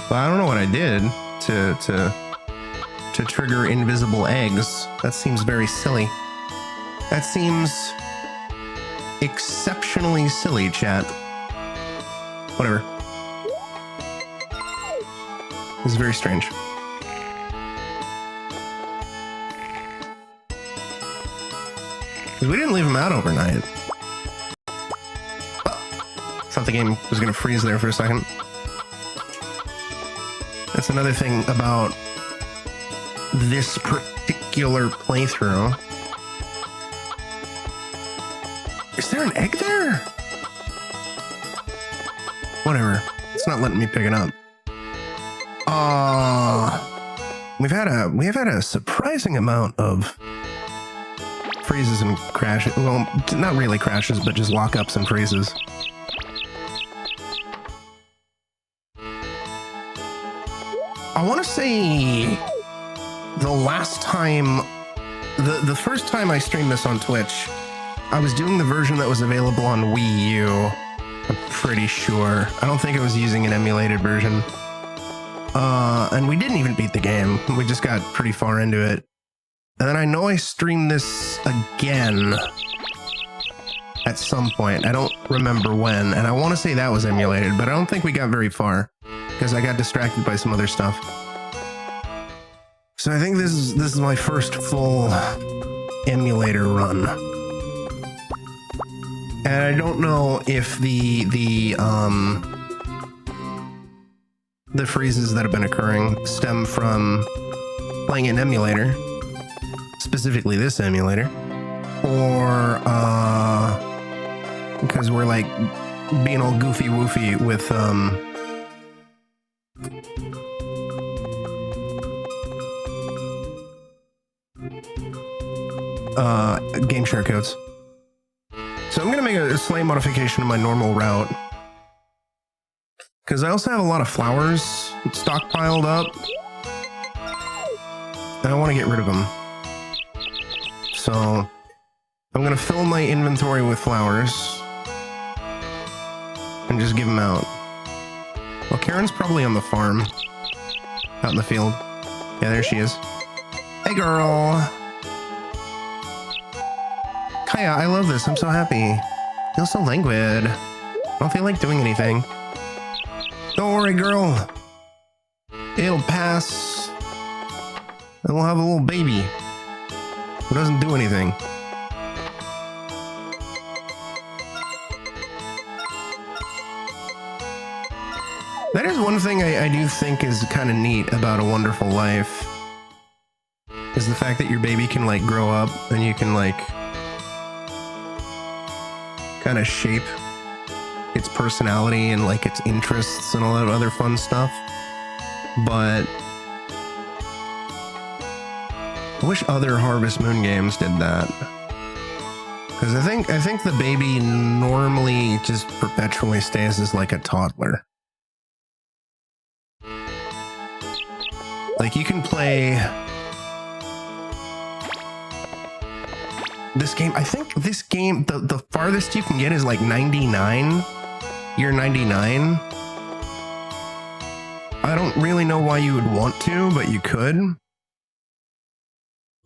But I don't know what I did to trigger invisible eggs. That seems very silly. That seems exceptionally silly, chat. Whatever. This is very strange. Because we didn't leave them out overnight. Thought the game was going to freeze there for a second. That's another thing about this particular playthrough. Is there an egg there? Whatever. It's not letting me pick it up. We have had a surprising amount of freezes and crashes. Well, not really crashes, but just lockups and freezes. I want to say the last time, the first time I streamed this on Twitch, I was doing the version that was available on Wii U. I'm pretty sure. I don't think I was using an emulated version. And we didn't even beat the game. We just got pretty far into it. And then I know I streamed this again at some point. I don't remember when. And I want to say that was emulated, but I don't think we got very far because I got distracted by some other stuff. So I think this is my first full emulator run. And I don't know if the freezes that have been occurring stem from playing an emulator, specifically this emulator, or because we're like being all goofy woofy with game share codes. So I'm gonna make a slight modification to my normal route, because I also have a lot of flowers stockpiled up, and I want to get rid of them. So I'm gonna fill my inventory with flowers and just give them out. Well, Karen's probably on the farm, out in the field. Yeah, there she is. Hey, girl. Kaya, I love this. I'm so happy. Feel so languid. I don't feel like doing anything. Don't worry, girl. It'll pass. And we'll have a little baby who doesn't do anything. That is one thing I do think is kind of neat about A Wonderful Life, is the fact that your baby can like grow up and you can like kind of shape its personality and like its interests and all that other fun stuff. But I wish other Harvest Moon games did that, because I think the baby normally just perpetually stays as like a toddler. Like you can play this game. I think this game, the farthest you can get is like 99. Year 99. I don't really know why you would want to, but you could.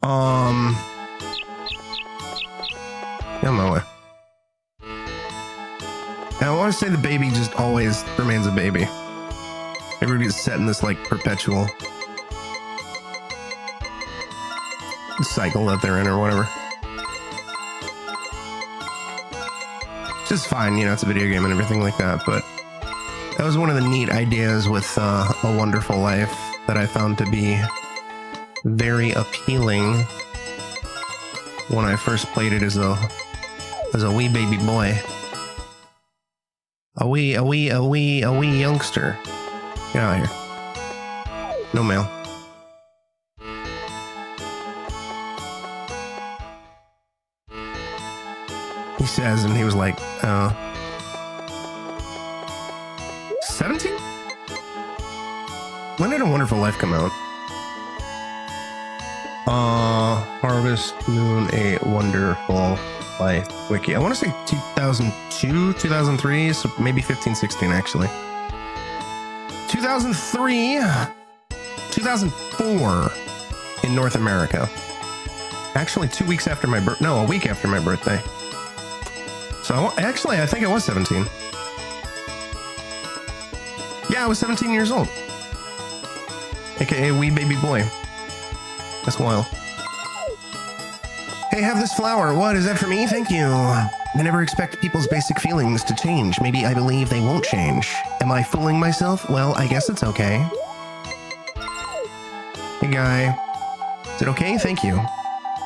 On my way. And I want to say the baby just always remains a baby. Everybody's set in this like perpetual cycle that they're in or whatever. Which is fine, you know, it's a video game and everything like that, but that was one of the neat ideas with A Wonderful Life that I found to be very appealing when I first played it as a wee baby boy. A wee youngster. Get out of here. No mail. He says, and he was like, 17? When did A Wonderful Life come out? Harvest Moon, A Wonderful Life wiki. I want to say 2002, 2003, so maybe 15, 16 actually. 2003, 2004 in North America. Actually, 2 weeks after my birth, no, a week after my birthday. So actually, I think I was 17. Yeah, I was 17 years old. AKA wee baby boy. That's wild. Hey, have this flower. What, is that for me? Thank you. I never expect people's basic feelings to change. Maybe I believe they won't change. Am I fooling myself? Well, I guess it's okay. Hey, guy. Is it okay? Thank you.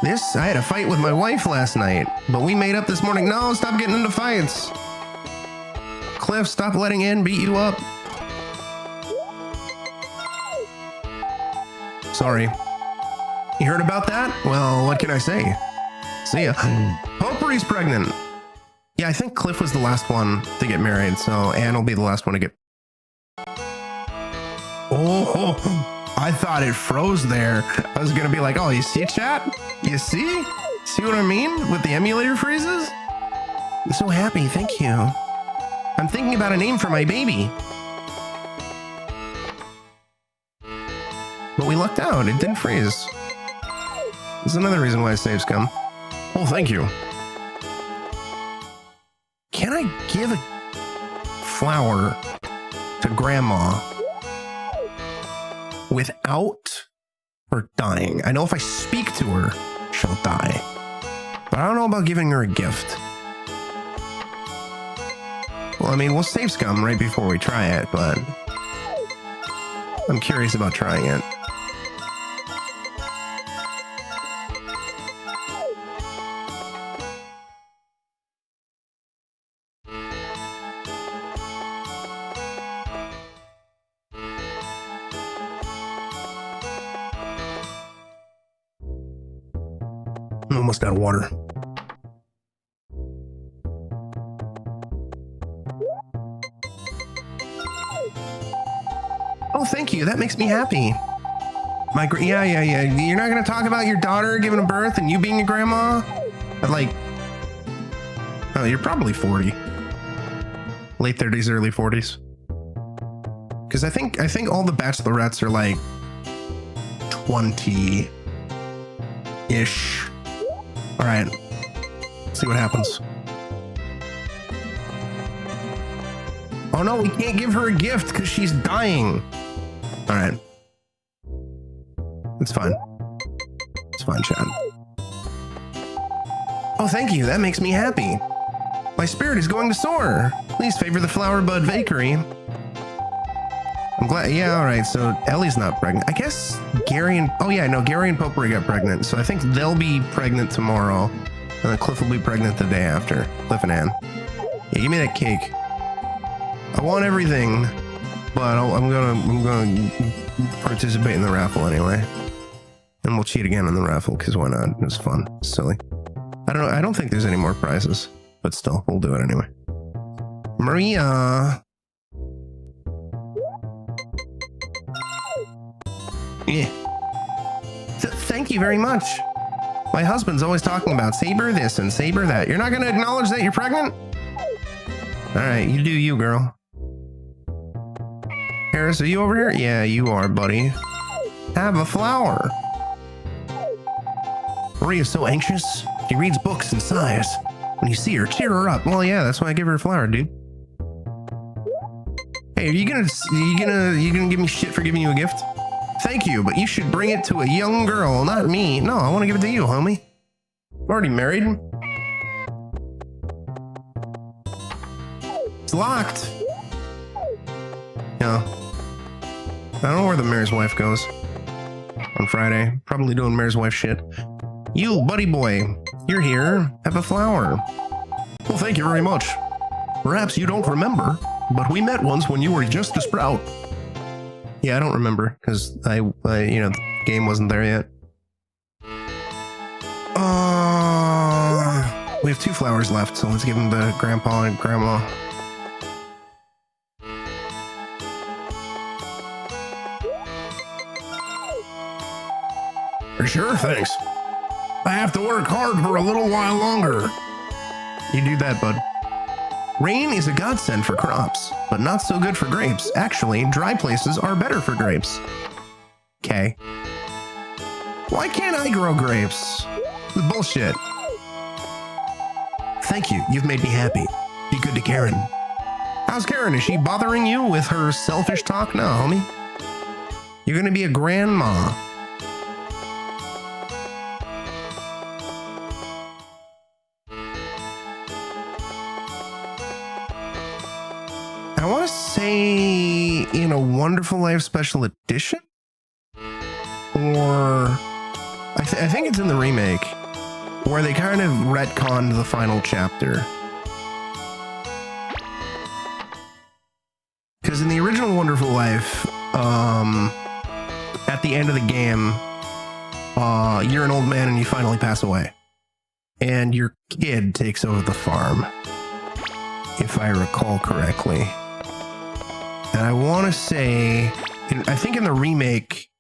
I had a fight with my wife last night, but we made up this morning. No, stop getting into fights. Cliff, stop letting Ann beat you up. Sorry. You heard about that? Well, what can I say? See ya. Potpourri's pregnant. Yeah, I think Cliff was the last one to get married, so Anne will be the last one to get... Oh, I thought it froze there. I was gonna be like, oh, you see, chat? You see? See what I mean? With the emulator freezes? I'm so happy, thank you. I'm thinking about a name for my baby. But we lucked out, it didn't freeze. This is another reason why saves come. Oh, thank you. Can I give a flower to Grandma without her dying? I know if I speak to her, she'll die. But I don't know about giving her a gift. Well, I mean, we'll save scum right before we try it, but I'm curious about trying it. I'm almost out of water. Oh, thank you. That makes me happy. Yeah. You're not gonna talk about your daughter giving a birth and you being a grandma? Like, oh, you're probably 40. Late 30s, early 40s. Because I think all the bachelorettes are like 20-ish. All right, let's see what happens. Oh no, we can't give her a gift because she's dying. All right, it's fine. It's fine, Chad. Oh, thank you. That makes me happy. My spirit is going to soar. Please favor the Flower Bud Bakery. I'm glad. Yeah, all right. So Ellie's not pregnant. I guess Gary and... Oh, yeah, no, Gary and Potpourri got pregnant. So I think they'll be pregnant tomorrow. And then Cliff will be pregnant the day after. Cliff and Ann. Yeah, give me that cake. I want everything. But I'm gonna participate in the raffle anyway. And we'll cheat again in the raffle, because why not? It's fun. It's silly. I don't know. I don't think there's any more prizes. But still, we'll do it anyway. Maria... Yeah. Thank you very much. My husband's always talking about Saber this and Saber that. You're not going to acknowledge that you're pregnant? All right, you do you, girl. Harris, are you over here? Yeah, you are, buddy. Have a flower. Maria's so anxious. She reads books and sighs. When you see her, cheer her up. Well, yeah, that's why I give her a flower, dude. Hey, are you gonna give me shit for giving you a gift? Thank you, but you should bring it to a young girl, not me. No, I want to give it to you, homie. I'm already married. It's locked. No. I don't know where the mayor's wife goes. On Friday. Probably doing mayor's wife shit. You, buddy boy. You're here. Have a flower. Well, thank you very much. Perhaps you don't remember, but we met once when you were just a sprout. Yeah, I don't remember, because I the game wasn't there yet. We have 2 flowers left, so let's give them to Grandpa and Grandma. Sure, thanks. I have to work hard for a little while longer. You do that, bud. Rain is a godsend for crops, but not so good for grapes. Actually, dry places are better for grapes. Okay. Why can't I grow grapes? Bullshit. Thank you. You've made me happy. Be good to Karen. How's Karen? Is she bothering you with her selfish talk? No, homie. You're gonna be a grandma. I want to say in a Wonderful Life Special Edition, or I think it's in the remake, where they kind of retconned the final chapter. Because in the original Wonderful Life, at the end of the game, you're an old man and you finally pass away. And your kid takes over the farm, if I recall correctly. And I want to say, I think in the remake,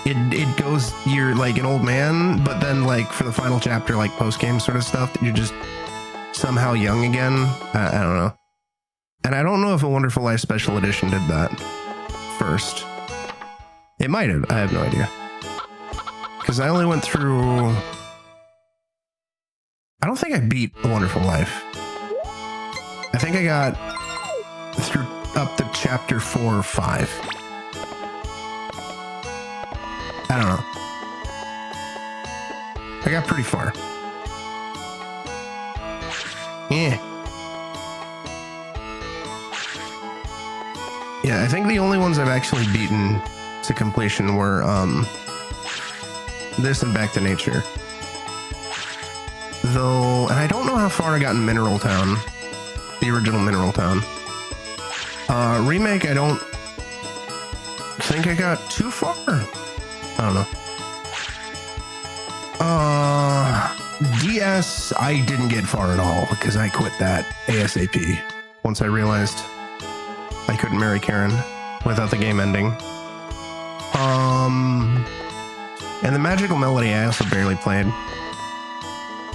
it goes, you're like an old man, but then like for the final chapter, like post-game sort of stuff, you're just somehow young again. I don't know. And I don't know if a Wonderful Life Special Edition did that first. It might have. I have no idea. Because I only went through... I don't think I beat A Wonderful Life. I think I got through up to chapter 4 or 5. I don't know. I got pretty far. Yeah. Yeah, I think the only ones I've actually beaten to completion were this and Back to Nature. Though, and I don't know how far I got in Mineral Town, the original Mineral Town. Remake, I don't think I got too far. I don't know. DS, I didn't get far at all because I quit that ASAP once I realized I couldn't marry Karen without the game ending. And the Magical Melody I also barely played.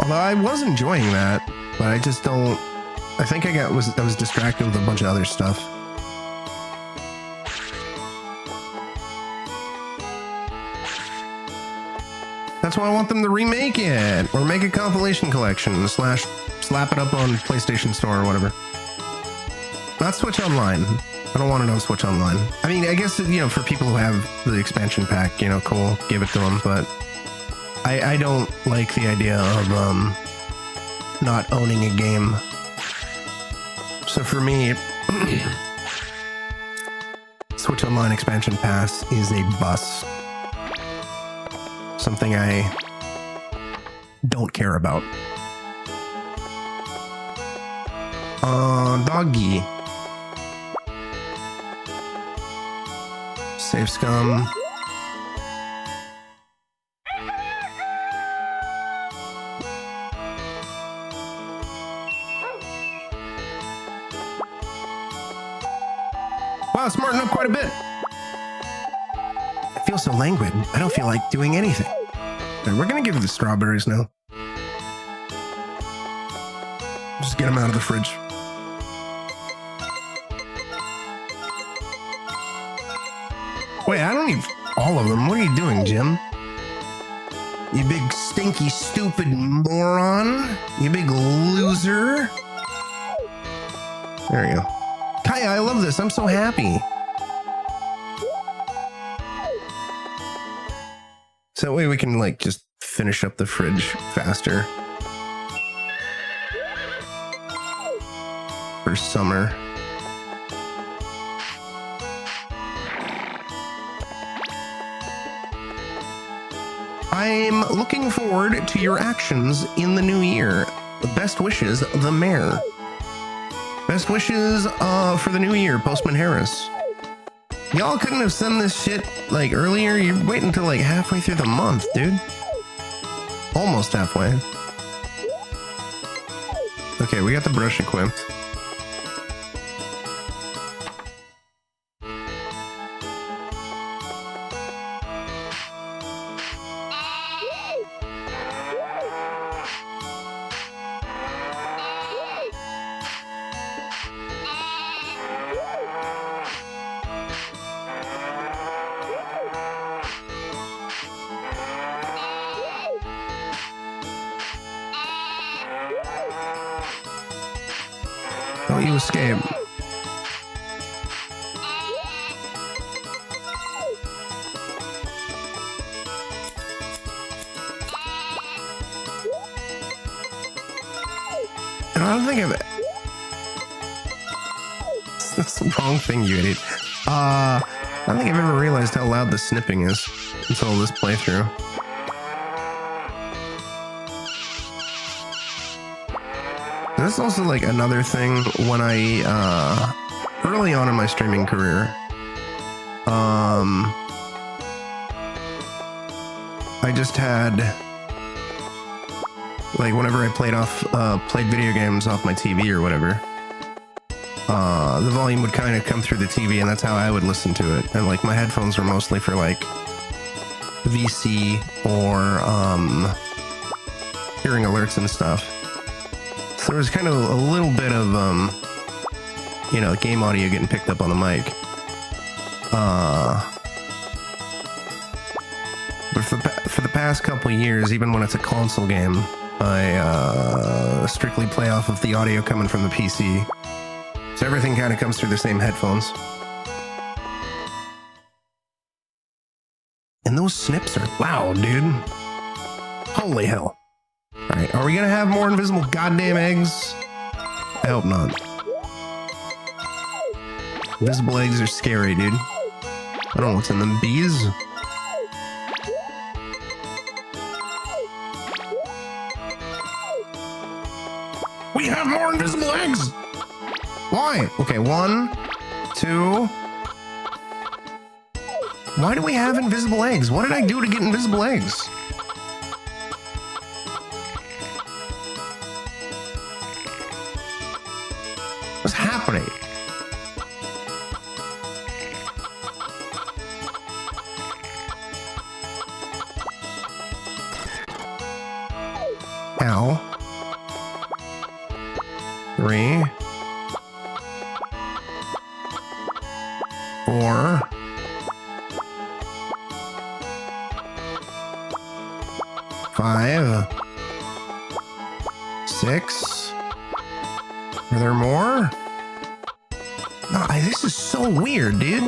Although I was enjoying that, but I just don't... I think I was distracted with a bunch of other stuff. That's why I want them to remake it, or make a compilation collection, / slap it up on PlayStation Store or whatever. Not Switch Online. I don't want it on Switch Online. I mean, I guess, you know, for people who have the expansion pack, you know, cool, give it to them, but I don't like the idea of not owning a game. So for me, Switch Online expansion pass is a bust. Something I don't care about. Doggy. Save scum. Wow, smartened up quite a bit. I feel so languid. I don't feel like doing anything. Right, we're gonna give it the strawberries now. Just get them out of the fridge. Wait, I don't need all of them. What are you doing, Jim? You big stinky stupid moron. You big loser. There you go. Kaya, I love this. I'm so happy. So that way we can like just finish up the fridge faster. For summer. I'm looking forward to your actions in the new year. Best wishes, the mayor. Best wishes for the new year, Postman Harris. Y'all couldn't have sent this shit like earlier. You're waiting until like halfway through the month, dude. Almost halfway. Okay, we got the brush equipped. Don't you escape. And I don't think I've That's the wrong thing, you idiot. I don't think I've ever realized how loud the snipping is until this playthrough. This is also like another thing when I, early on in my streaming career, I just had, like, whenever I played video games off my TV or whatever, the volume would kind of come through the TV, and that's how I would listen to it. And like my headphones were mostly for like VC or hearing alerts and stuff. So there was kind of a little bit of you know, game audio getting picked up on the mic. But for the past couple of years, even when it's a console game, I strictly play off of the audio coming from the PC. So everything kind of comes through the same headphones. And those snips are loud, dude. Holy hell. Alright, are we gonna have more invisible goddamn eggs? I hope not. Invisible eggs are scary, dude. I don't know what's in them. Bees? We have more invisible eggs! Why? Okay, 1, 2. Why do we have invisible eggs? What did I do to get invisible eggs? What's happening? Ow. 3. 4. 5. 6. Are there more? No, this is so weird, dude.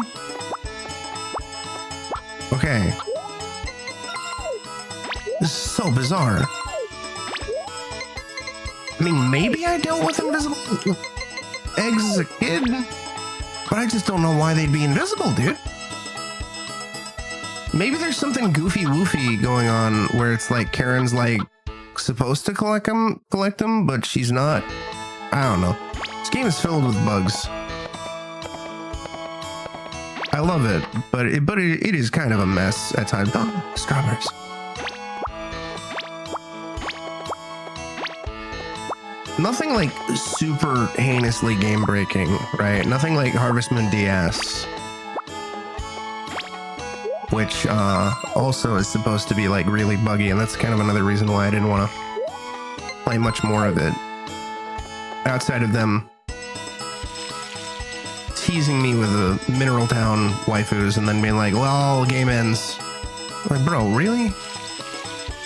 Okay. This is so bizarre. I mean, maybe I dealt with invisible eggs as a kid, but I just don't know why they'd be invisible, dude. Maybe there's something goofy woofy going on where it's like Karen's like supposed to collect them, but she's not. I don't know. This game is filled with bugs. I love it, but it is kind of a mess at times. Oh, strawberries. Nothing like super heinously game breaking, right? Nothing like Harvest Moon DS, which also is supposed to be like really buggy, and that's kind of another reason why I didn't want to play much more of it. Outside of them teasing me with the Mineral Town waifus and then being like, well, game ends. Like, bro, really?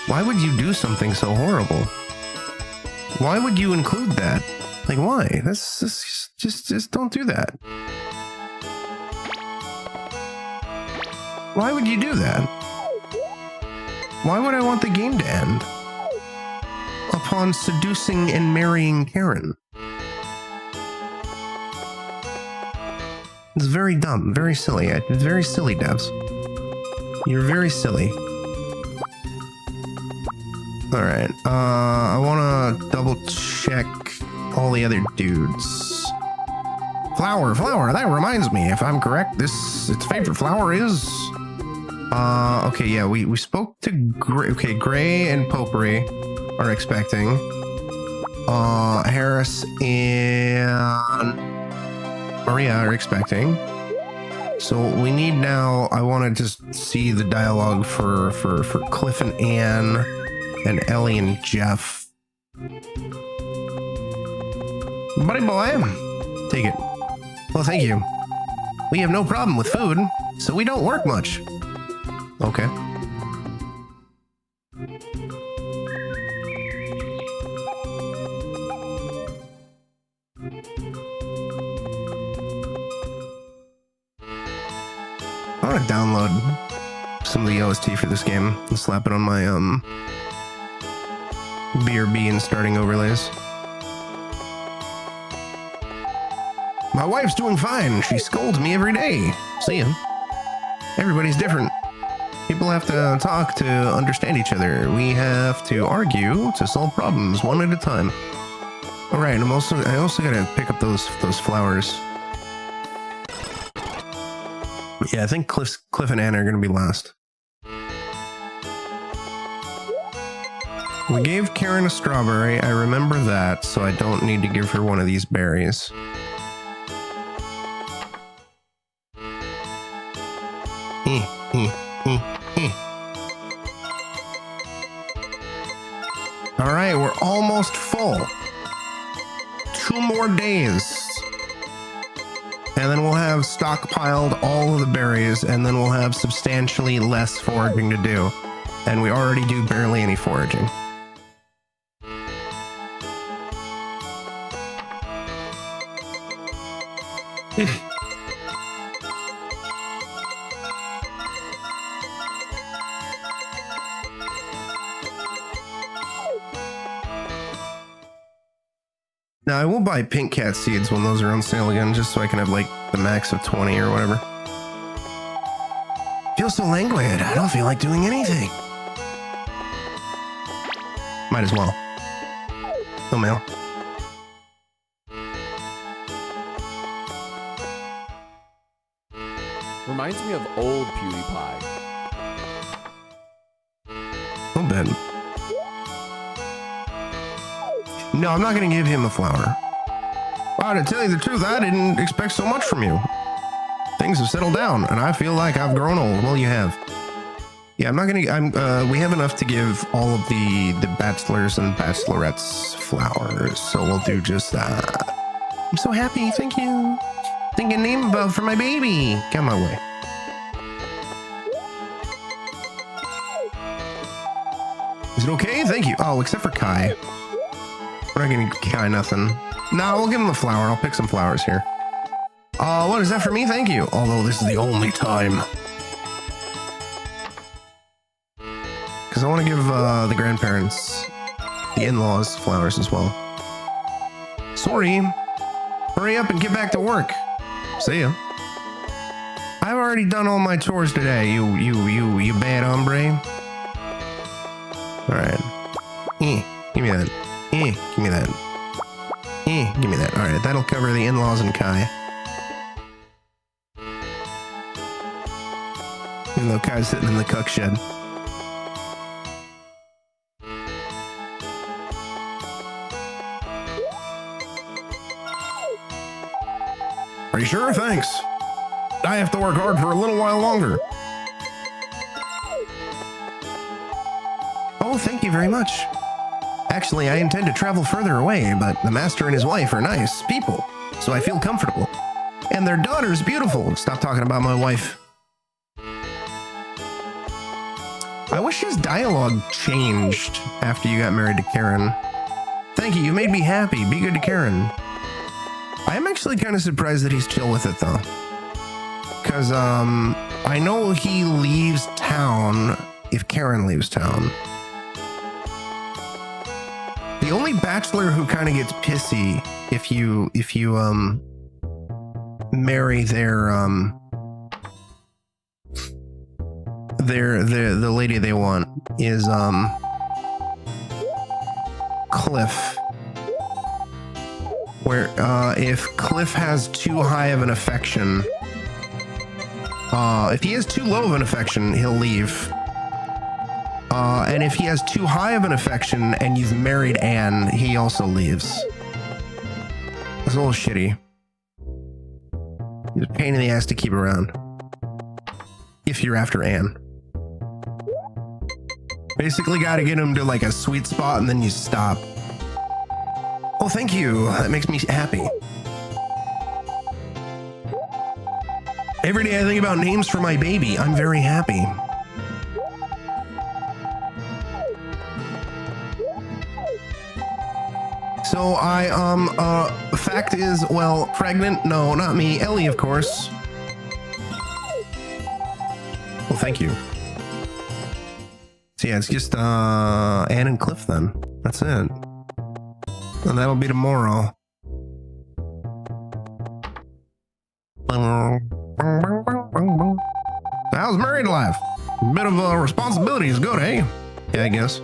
Why would you do something so horrible? Why would you include that? Like, why? That's just don't do that. Why would you do that? Why would I want the game to end upon seducing and marrying Karen? It's very dumb, very silly. It's very silly, devs. You're very silly. Alright, I want to double check all the other dudes. Flower, that reminds me, if I'm correct, its favorite flower is... okay, yeah, we spoke to Gray. Okay, Gray and Potpourri are expecting. Harris and Maria are expecting. So we need now, I want to just see the dialogue for Cliff and Anne and Ellie and Jeff. Buddy boy, take it. Well, thank you. We have no problem with food, so we don't work much. Okay. I want to download some of the OST for this game and slap it on my BRB and starting overlays. My wife's doing fine. She scolds me every day. See ya. Everybody's different. People have to talk to understand each other. We have to argue to solve problems one at a time. All right, I also gotta pick up those flowers. Yeah, I think Cliff and Anna are gonna be last. We gave Karen a strawberry. I remember that, so I don't need to give her one of these berries. All right, we're almost full. 2 more days. And then we'll have stockpiled all of the berries, and then we'll have substantially less foraging to do. And we already do barely any foraging. Now, I will buy pink cat seeds when those are on sale again, just so I can have, like, the max of 20 or whatever. Feel so languid. I don't feel like doing anything. Might as well. No mail. Reminds me of old PewDiePie. A little bit. No, I'm not going to give him a flower. Wow, to tell you the truth, I didn't expect so much from you. Things have settled down, and I feel like I've grown old. Well, you have. Yeah, I'm not going to... we have enough to give all of the bachelors and bachelorettes flowers, so we'll do just that. I'm so happy. Thank you. Thinking a name about for my baby. Get my way. Is it okay? Thank you. Oh, except for Kai. We're not gonna give Kai nothing. No, we'll give him a flower. I'll pick some flowers here. What is that for me? Thank you. Although this is the only time. Because I want to give the grandparents, the in-laws, flowers as well. Sorry. Hurry up and get back to work. See ya. I've already done all my chores today, you bad hombre. Alright. Give me that. Give me that. Give me that. Alright, that'll cover the in-laws and Kai. Even though Kai's sitting in the cuck shed. Are you sure? Thanks. I have to work hard for a little while longer. Oh, thank you very much. Actually, I intend to travel further away, but the master and his wife are nice people, so I feel comfortable. And their daughter's beautiful. Stop talking about my wife. I wish his dialogue changed after you got married to Karen. Thank you, you made me happy. Be good to Karen. I am actually kind of surprised that he's chill with it, though. Because, I know he leaves town if Karen leaves town. The only bachelor who kind of gets pissy if you marry the lady they want is, Cliff. Where, if Cliff has too high of an affection, if he has too low of an affection, he'll leave. And if he has too high of an affection and you've married Anne, he also leaves. It's a little shitty. He's a pain in the ass to keep around. If you're after Anne. Basically gotta get him to like a sweet spot and then you stop. Oh, thank you. That makes me happy. Every day I think about names for my baby. I'm very happy. So fact is, well, pregnant? No, not me. Ellie, of course. Well, thank you. So yeah, it's just Anne and Cliff then. That's it. And that'll be tomorrow. How's married life? A bit of a responsibility is good, eh? Yeah, I guess.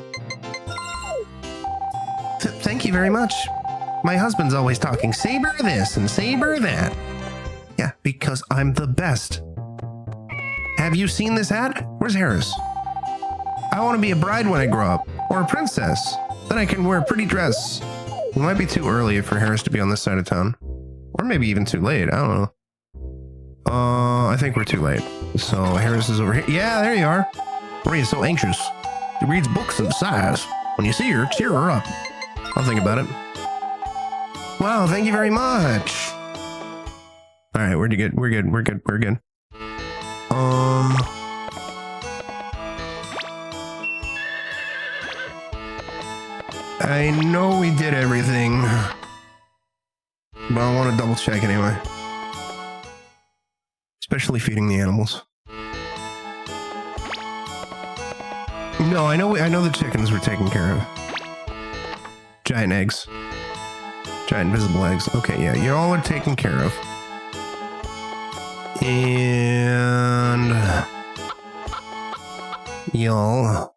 Thank you very much. My husband's always talking saber this and saber that. Yeah, because I'm the best. Have you seen this hat? Where's Harris? I want to be a bride when I grow up, or a princess. Then I can wear a pretty dress. It might be too early for Harris to be on this side of town. Or maybe even too late, I don't know. I think we're too late. So Harris is over here. Yeah, there you are. Maria's so anxious. She reads books and sighs. When you see her, cheer her up. I'll think about it. Wow, thank you very much. All right, we're good. We're good. We're good. We're good. I know we did everything, but I want to double check anyway. Especially feeding the animals. No, I know the chickens were taken care of. Giant eggs. Giant visible eggs. Okay, yeah, you all are taken care of. And y'all.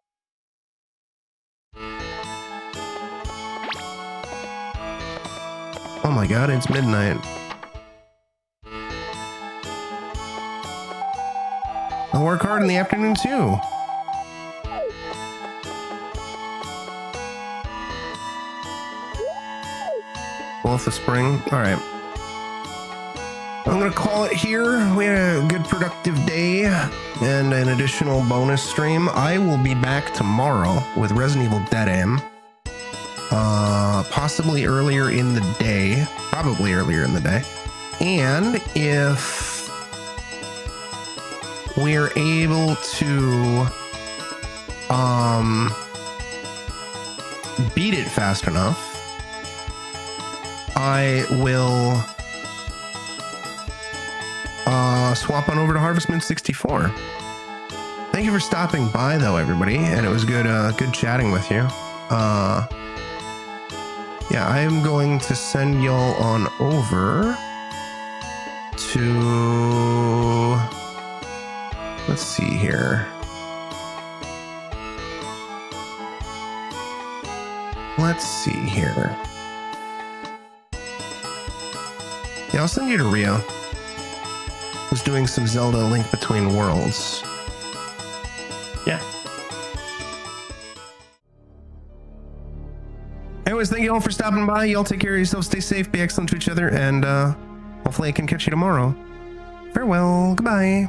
Oh my god, it's midnight. I'll work hard in the afternoon too. Both the spring. All right. I'm gonna call it here. We had a good productive day and an additional bonus stream. I will be back tomorrow with Resident Evil Dead Aim. Possibly earlier in the day. Probably earlier in the day. And if we're able to beat it fast enough, I will swap on over to Harvest Moon 64. Thank you for stopping by though, everybody, and it was good good chatting with you. Yeah, I am going to send y'all on over to, let's see here. Let's see here. Yeah, I'll send you to Rio. Was doing some Zelda Link Between Worlds. Yeah. Anyways, thank you all for stopping by. Y'all take care of yourselves, stay safe, be excellent to each other, and hopefully I can catch you tomorrow. Farewell, goodbye.